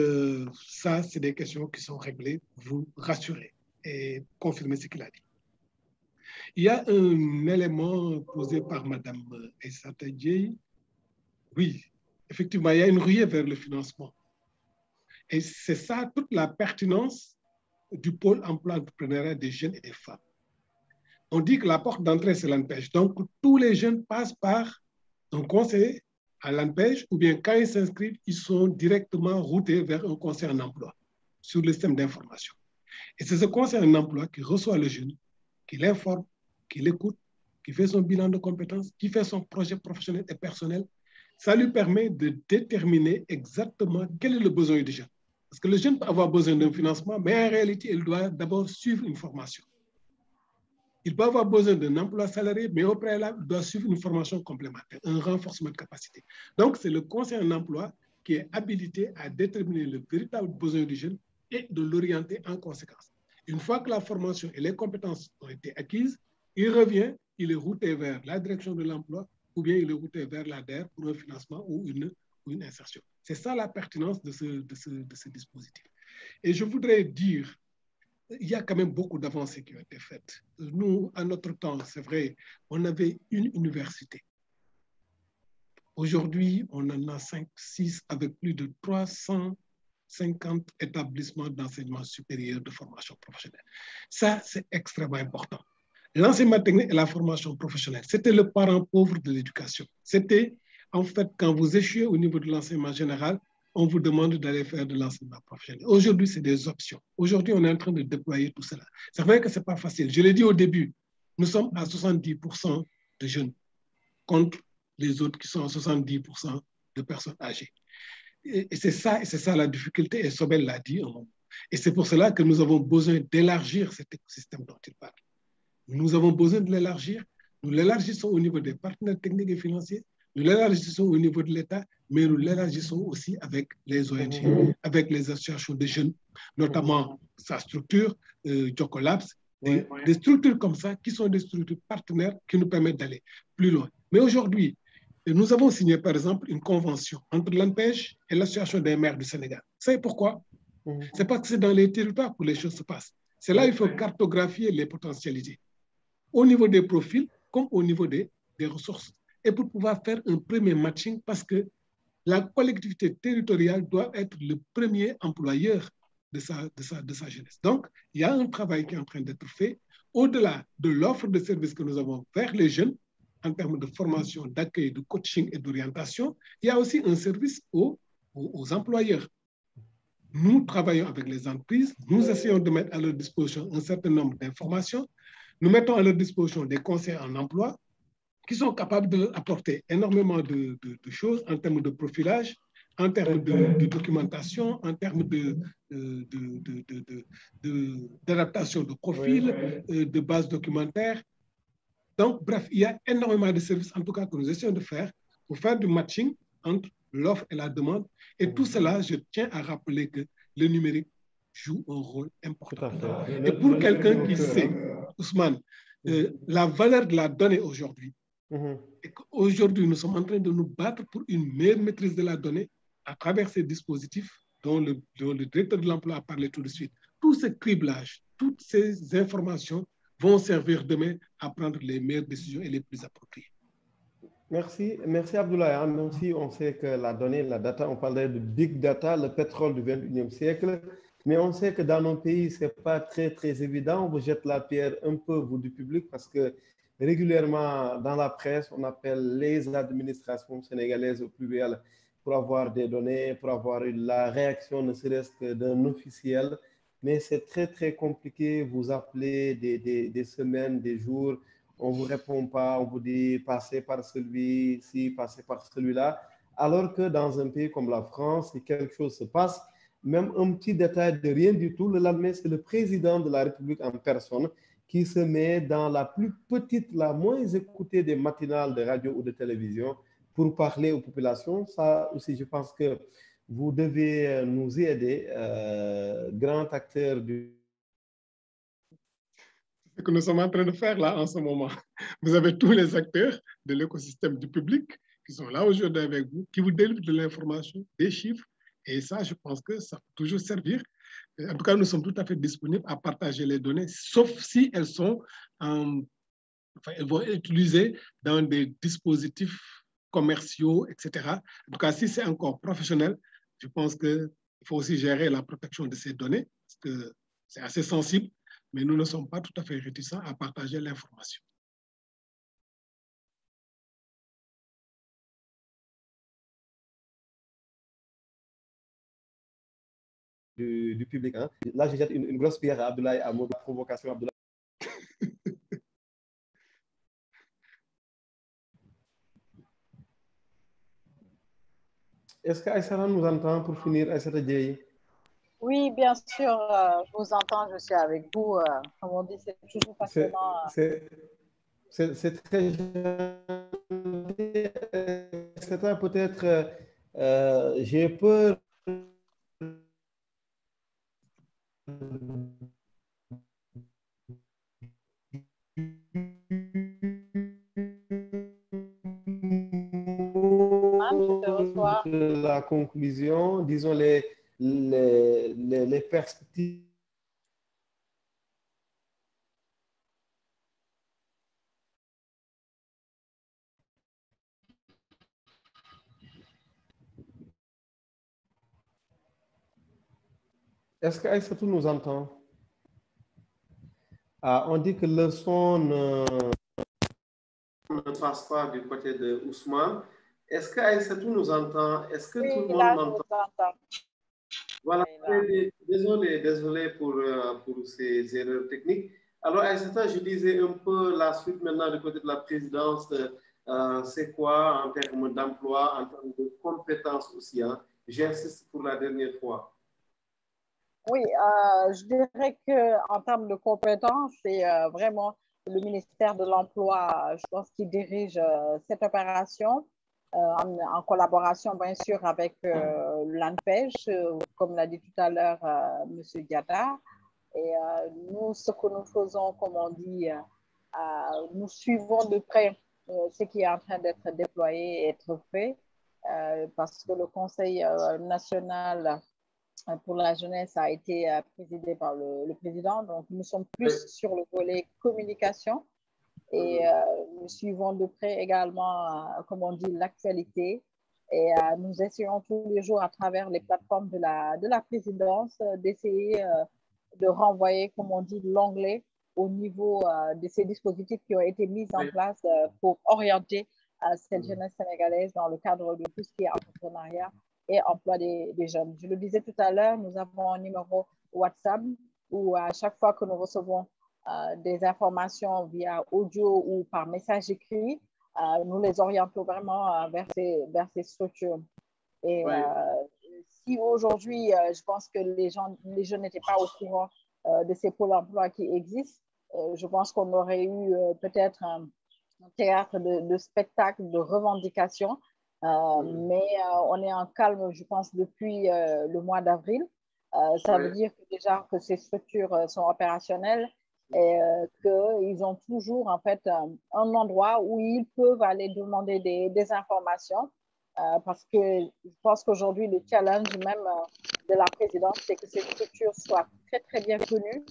ça, c'est des questions qui sont réglées, vous rassurez et confirmer ce qu'il a dit. Il y a un élément posé par Mme Aïssata Dieye. Oui, effectivement, il y a une ruée vers le financement. Et c'est ça toute la pertinence du pôle emploi-entrepreneuriat des jeunes et des femmes. On dit que la porte d'entrée, c'est l'ANPEJ. Donc, tous les jeunes passent par un conseiller à l'ANPEJ ou bien quand ils s'inscrivent, ils sont directement routés vers un conseiller en emploi sur le système d'information. Et c'est ce conseiller en emploi qui reçoit le jeune, qui l'informe, qui l'écoute, qui fait son bilan de compétences, qui fait son projet professionnel et personnel. Ça lui permet de déterminer exactement quel est le besoin du jeune. Parce que le jeune peut avoir besoin d'un financement, mais en réalité, il doit d'abord suivre une formation. Il peut avoir besoin d'un emploi salarié, mais au préalable, il doit suivre une formation complémentaire, un renforcement de capacité. Donc, c'est le conseil en emploi qui est habilité à déterminer le véritable besoin du jeune et de l'orienter en conséquence. Une fois que la formation et les compétences ont été acquises, il revient, il est routé vers la direction de l'emploi ou bien il est routé vers l'ADER pour un financement ou une insertion. C'est ça la pertinence de ce dispositif. Et je voudrais dire, il y a quand même beaucoup d'avancées qui ont été faites. Nous, à notre temps, c'est vrai, on avait une université. Aujourd'hui, on en a 5, 6 avec plus de 350 établissements d'enseignement supérieur de formation professionnelle. Ça, c'est extrêmement important. L'enseignement technique et la formation professionnelle, c'était le parent pauvre de l'éducation. C'était, en fait, quand vous échouez au niveau de l'enseignement général, on vous demande d'aller faire de l'enseignement professionnel. Aujourd'hui, c'est des options. Aujourd'hui, on est en train de déployer tout cela. C'est vrai que ce n'est pas facile. Je l'ai dit au début, nous sommes à 70% de jeunes contre les autres qui sont à 70% de personnes âgées. Et c'est ça la difficulté, et Sobel l'a dit un moment. Et c'est pour cela que nous avons besoin d'élargir cet écosystème dont il parle. Nous avons besoin de l'élargir. Nous l'élargissons au niveau des partenaires techniques et financiers, nous l'élargissons au niveau de l'État, mais nous l'élargissons aussi avec les ONG, avec les associations de jeunes, notamment sa structure, Jocolabs, des structures comme ça qui sont des structures partenaires qui nous permettent d'aller plus loin. Mais aujourd'hui, nous avons signé par exemple une convention entre l'ANPEJ et l'Association des maires du Sénégal. Vous savez pourquoi? C'est parce que c'est dans les territoires que les choses se passent. C'est là qu'il faut cartographier les potentialités, au niveau des profils comme au niveau des ressources. Et pour pouvoir faire un premier matching, parce que la collectivité territoriale doit être le premier employeur de sa jeunesse. Donc, il y a un travail qui est en train d'être fait au-delà de l'offre de services que nous avons vers les jeunes en termes de formation, d'accueil, de coaching et d'orientation. Il y a aussi un service aux employeurs. Nous travaillons avec les entreprises, nous essayons de mettre à leur disposition un certain nombre d'informations. Nous mettons à leur disposition des conseils en emploi qui sont capables d'apporter énormément de choses en termes de profilage, en termes de documentation, en termes d'adaptation de profil, de base documentaire. Donc, bref, il y a énormément de services, en tout cas, que nous essayons de faire pour faire du matching entre l'offre et la demande. Et tout cela, je tiens à rappeler que le numérique joue un rôle important. Et pour quelqu'un qui sait, Ousmane, la valeur de la donnée aujourd'hui, et qu'aujourd'hui, nous sommes en train de nous battre pour une meilleure maîtrise de la donnée à travers ces dispositifs dont le directeur de l'emploi a parlé tout de suite. Tout ce criblage, toutes ces informations vont servir demain à prendre les meilleures décisions et les plus appropriées. Merci Abdoulaye. Même si on sait que la donnée, la data, on parlerait de big data, le pétrole du 21e siècle, mais on sait que dans nos pays, ce n'est pas très évident. On vous jette la pierre un peu, vous, du public, parce que régulièrement, dans la presse, on appelle les administrations sénégalaises au pluriel pour avoir des données, pour avoir la réaction ne serait-ce que d'un officiel. Mais c'est très compliqué. Vous appelez des semaines, des jours, on ne vous répond pas, on vous dit passez par celui-ci, passez par celui-là. Alors que dans un pays comme la France, si quelque chose se passe, même un petit détail de rien du tout, le lendemain, c'est le président de la République en personne qui se met dans la plus petite, la moins écoutée des matinales de radio ou de télévision pour parler aux populations. Ça aussi, je pense que vous devez nous y aider, grand acteur du... C'est ce que nous sommes en train de faire là en ce moment. Vous avez tous les acteurs de l'écosystème du public qui sont là aujourd'hui avec vous, qui vous délivrent de l'information, des chiffres. Et ça, je pense que ça peut toujours servir. En tout cas, nous sommes tout à fait disponibles à partager les données, sauf si elles sont en enfin, elles vont être utilisées dans des dispositifs commerciaux, etc. En tout cas, si c'est encore professionnel, je pense qu'il faut aussi gérer la protection de ces données, parce que c'est assez sensible, mais nous ne sommes pas tout à fait réticents à partager l'information. Du public. Hein. Là, je jette une grosse pierre à Abdoulaye, à mode de provocation. Abdoulaye. Est-ce qu'Aïssata nous entend pour finir, Aïssata Dieye? Oui, bien sûr, je vous entends, je suis avec vous. Comme on dit, c'est toujours passionnant. C'est très gentil. Aïssata, peut-être, j'ai peur Je te reçois. la conclusion, disons les perspectives. Est-ce qu'Aïssatou nous entend? Ah, on dit que le son ne passe pas du côté de Ousmane. Est-ce qu'Aïssatou nous entend? Est-ce que tout le monde m'entend? Voilà, désolé pour ces erreurs techniques. Alors, Aïssata, je disais un peu la suite maintenant du côté de la présidence. C'est quoi en termes d'emploi, en termes de compétences aussi, hein? J'insiste pour la dernière fois. Oui, je dirais qu'en termes de compétences, c'est vraiment le ministère de l'Emploi, je pense, qui dirige cette opération en collaboration, bien sûr, avec l'ANPEJ, comme l'a dit tout à l'heure M. Diatta. Et nous, ce que nous faisons, comme on dit, nous suivons de près ce qui est en train d'être déployé et être fait, parce que le Conseil national pour la jeunesse a été présidé par le président. Donc, nous sommes plus sur le volet communication et nous suivons de près également, comme on dit, l'actualité. Et nous essayons tous les jours à travers les plateformes de la présidence d'essayer de renvoyer, comme on dit, l'anglais au niveau de ces dispositifs qui ont été mis en place pour orienter cette jeunesse sénégalaise dans le cadre de tout ce qui est entrepreneuriat et emploi des jeunes. Je le disais tout à l'heure, nous avons un numéro WhatsApp où à chaque fois que nous recevons des informations via audio ou par message écrit, nous les orientons vraiment vers ces structures. Et si aujourd'hui, je pense que les jeunes n'étaient pas au courant de ces pôles emploi qui existent, je pense qu'on aurait eu peut-être un théâtre de spectacle, de revendications. Mais on est en calme, je pense, depuis le mois d'avril. Ça veut dire que déjà que ces structures sont opérationnelles et qu'ils ont toujours en fait un endroit où ils peuvent aller demander des informations. Parce que je pense qu'aujourd'hui, le challenge même de la présidence, c'est que ces structures soient très, très bien connues,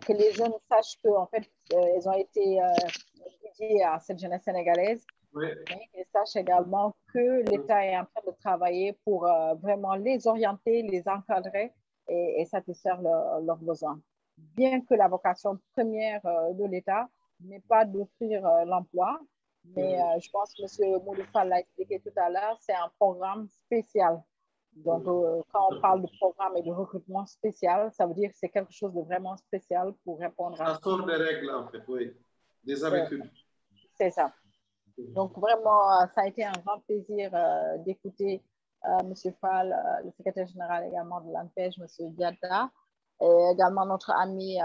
que les jeunes sachent qu'en fait, elles ont été dédiées à cette jeunesse sénégalaise, mais qu'ils sachent également que l'État est en train de travailler pour vraiment les orienter, les encadrer et satisfaire leurs besoins. Bien que la vocation première de l'État n'est pas d'offrir l'emploi, mais je pense que M. Mouloufal l'a expliqué tout à l'heure, c'est un programme spécial. Donc, quand on parle de programme et de recrutement spécial, ça veut dire que c'est quelque chose de vraiment spécial pour répondre à... Ça sort des règles, en fait, oui, des habitudes. C'est ça. Donc, vraiment, ça a été un grand plaisir d'écouter M. Fall, le secrétaire général également de l'ANPEJ, M. Diatta, et également notre ami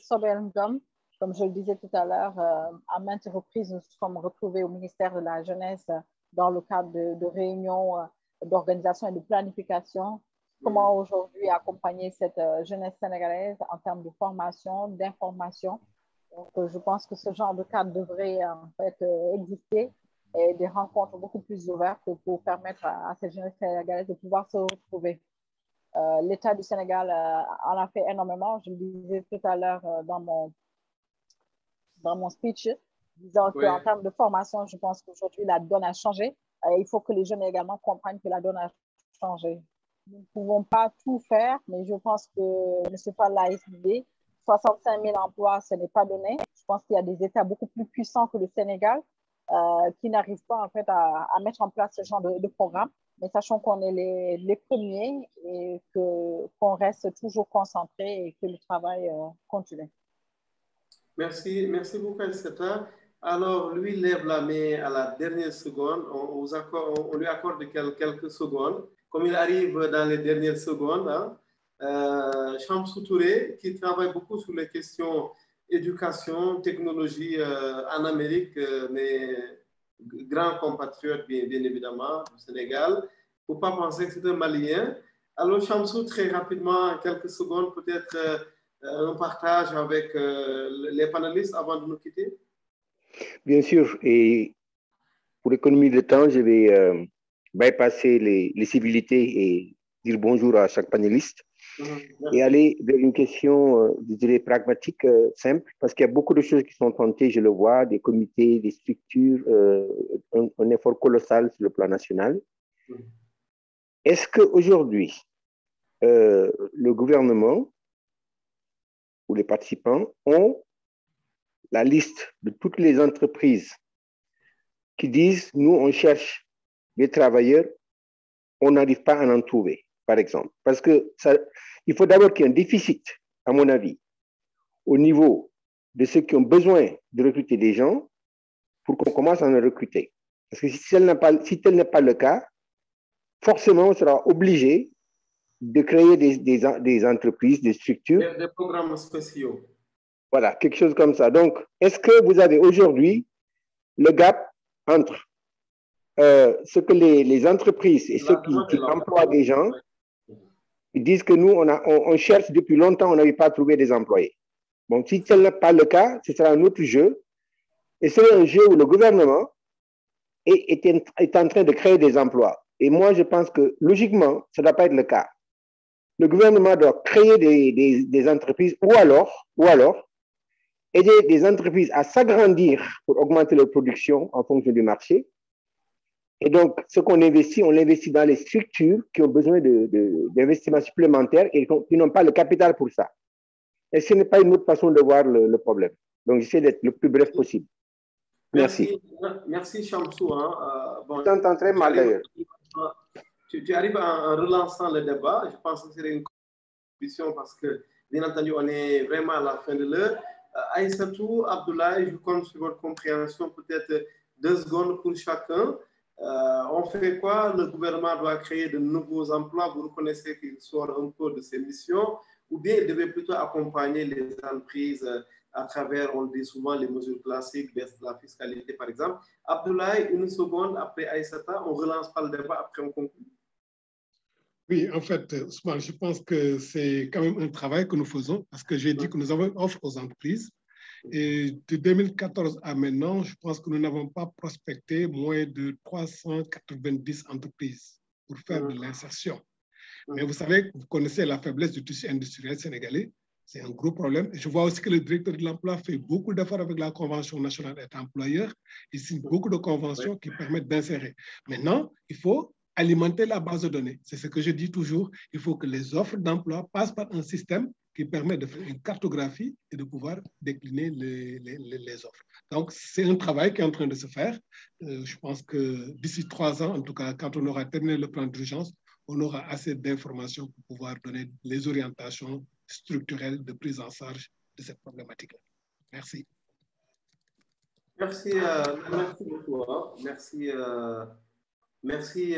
Sobel Ngom. Comme je le disais tout à l'heure, à maintes reprises, nous nous sommes retrouvés au ministère de la Jeunesse dans le cadre de réunions d'organisation et de planification. Comment aujourd'hui accompagner cette jeunesse sénégalaise en termes de formation, d'information. Donc, je pense que ce genre de cadre devrait en fait exister et des rencontres beaucoup plus ouvertes pour permettre à cette jeunesse sénégalaise de pouvoir se retrouver. L'État du Sénégal en a fait énormément. Je le disais tout à l'heure dans mon speech, disant qu'en termes de formation, je pense qu'aujourd'hui, la donne a changé. Il faut que les jeunes également comprennent que la donne a changé. Nous ne pouvons pas tout faire, mais je pense que M. Fall l'a expliqué. 65 000 emplois, ce n'est pas donné. Je pense qu'il y a des États beaucoup plus puissants que le Sénégal qui n'arrivent pas en fait à mettre en place ce genre de programme. Mais sachons qu'on est les premiers et qu'on reste toujours concentré et que le travail continue. Merci beaucoup, Aïssata. Alors, lui lève la main à la dernière seconde. On lui accorde quelques secondes. Comme il arrive dans les dernières secondes, hein, Chamsou Touré, qui travaille beaucoup sur les questions éducation, technologie en Amérique, mais grand compatriote, bien évidemment, du Sénégal. Il ne faut pas penser que c'est un Malien. Alors, Chamsou, très rapidement, en quelques secondes, peut-être un partage avec les panélistes avant de nous quitter. Bien sûr, et pour économie de temps, je vais bypasser les civilités et dire bonjour à chaque panéliste et aller vers une question, je dirais, pragmatique, simple, parce qu'il y a beaucoup de choses qui sont tentées, je le vois, des comités, des structures, un effort colossal sur le plan national. Est-ce qu'aujourd'hui, le gouvernement ou les participants ont la liste de toutes les entreprises qui disent, nous, on cherche des travailleurs, on n'arrive pas à en trouver, par exemple. Parce que il faut d'abord qu'il y ait un déficit, à mon avis, au niveau de ceux qui ont besoin de recruter des gens pour qu'on commence à en recruter. Parce que si tel n'est pas le cas, forcément, on sera obligé de créer des entreprises, des structures. Des programmes spéciaux. Voilà, quelque chose comme ça. Donc, est-ce que vous avez aujourd'hui le gap entre ce que les entreprises et ceux qui emploient des gens, ils disent que nous, on cherche depuis longtemps, on n'arrive pas à trouver des employés. Bon, si tel n'est pas le cas, ce sera un autre jeu. Et c'est un jeu où le gouvernement est en train de créer des emplois. Et moi, je pense que logiquement, ça ne doit pas être le cas. Le gouvernement doit créer des entreprises ou alors aider des entreprises à s'agrandir pour augmenter leur production en fonction du marché. Et donc, ce qu'on investit, on l'investit dans les structures qui ont besoin d'investissements supplémentaires et qui n'ont pas le capital pour ça. Et ce n'est pas une autre façon de voir le problème. Donc, j'essaie d'être le plus bref possible. Merci. Merci, Chamsou. Je t'entends très mal d'ailleurs. Tu arrives en relançant le débat. Je pense que c'est une contribution parce que, bien entendu, on est vraiment à la fin de l'heure. Aïssatou, Abdoulaye, je compte sur votre compréhension, peut-être 2 secondes pour chacun. On fait quoi? Le gouvernement doit créer de nouveaux emplois. Vous reconnaissez qu'il sort un peu de ses missions, ou bien il devait plutôt accompagner les entreprises à travers, on le dit souvent, les mesures classiques, baisse de la fiscalité, par exemple. Abdoulaye, 1 seconde après Aïssata, on relance pas le débat, après on conclut. Oui, en fait, Ousmane, je pense que c'est quand même un travail que nous faisons parce que j'ai dit que nous avons une offre aux entreprises. Et de 2014 à maintenant, je pense que nous n'avons pas prospecté moins de 390 entreprises pour faire de l'insertion. Mais vous savez, vous connaissez la faiblesse du tissu industriel sénégalais. C'est un gros problème. Je vois aussi que le directeur de l'emploi fait beaucoup d'efforts avec la Convention nationale d'État employeur. Il signe beaucoup de conventions qui permettent d'insérer. Maintenant, il faut alimenter la base de données. C'est ce que je dis toujours. Il faut que les offres d'emploi passent par un système qui permet de faire une cartographie et de pouvoir décliner les offres. Donc, c'est un travail qui est en train de se faire. Je pense que d'ici 3 ans, en tout cas, quand on aura terminé le plan d'urgence, on aura assez d'informations pour pouvoir donner les orientations structurelles de prise en charge de cette problématique-là. Merci. Merci beaucoup. Merci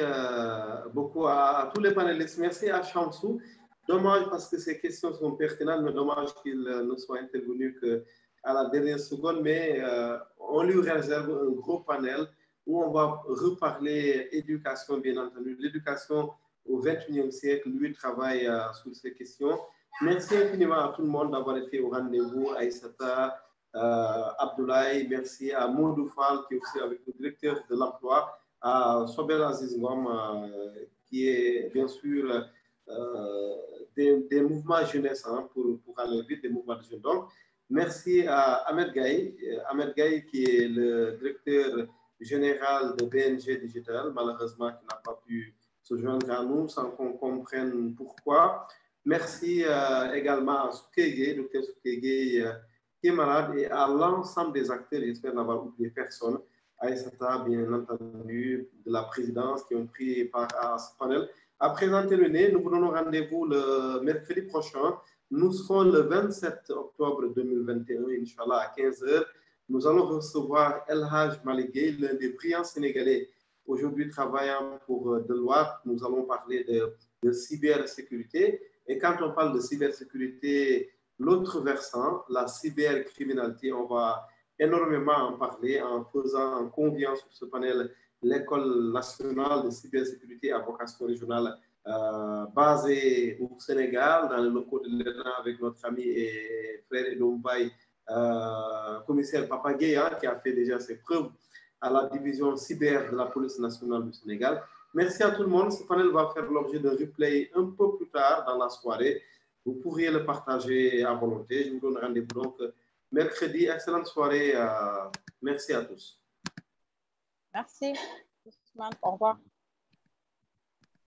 beaucoup à tous les panélistes. Merci à Chamsou. Dommage parce que ces questions sont pertinentes, mais dommage qu'il ne soit intervenu qu'à la dernière seconde. Mais on lui réserve un gros panel où on va reparler éducation, bien entendu. L'éducation au XXIe siècle, lui travaille sur ces questions. Merci infiniment à tout le monde d'avoir été au rendez-vous. Aïssata, Abdoulaye, merci à Modou Fall qui est aussi avec le directeur de l'emploi, à Sobel Aziz Ngom qui est bien sûr des mouvements jeunesse pour aller vite, des mouvements de jeunes. Donc, Merci à Ahmed Gaye. Ahmed Gaye qui est le directeur général de BNG Digital, malheureusement qui n'a pas pu se joindre à nous sans qu'on comprenne pourquoi. Merci également à Soukeye, Dr Soukeye, qui est malade, et à l'ensemble des acteurs, j'espère n'avoir oublié personne, à Aïssata, bien entendu, de la présidence qui ont pris part à ce panel. À présent terminé, nous vous donnons rendez-vous le mercredi prochain. Nous serons le 27 octobre 2021, Inch'Allah, à 15h. Nous allons recevoir El Haj Maligay, l'un des brillants Sénégalais aujourd'hui travaillant pour Deloitte. Nous allons parler de cybersécurité. Et quand on parle de cybersécurité, l'autre versant, la cybercriminalité, on va énormément en parler en faisant convier sur ce panel l'École nationale de cybersécurité à vocation régionale basée au Sénégal, dans le locaux de l'ENA, avec notre ami et frère Edombaï, commissaire Papa Guéa, qui a fait déjà ses preuves à la division cyber de la police nationale du Sénégal. Merci à tout le monde. Ce panel va faire l'objet d'un replay un peu plus tard dans la soirée. Vous pourriez le partager à volonté. Je vous donne rendez-vous donc mercredi. Excellente soirée. Merci à tous. Merci, Ousmane. Au revoir.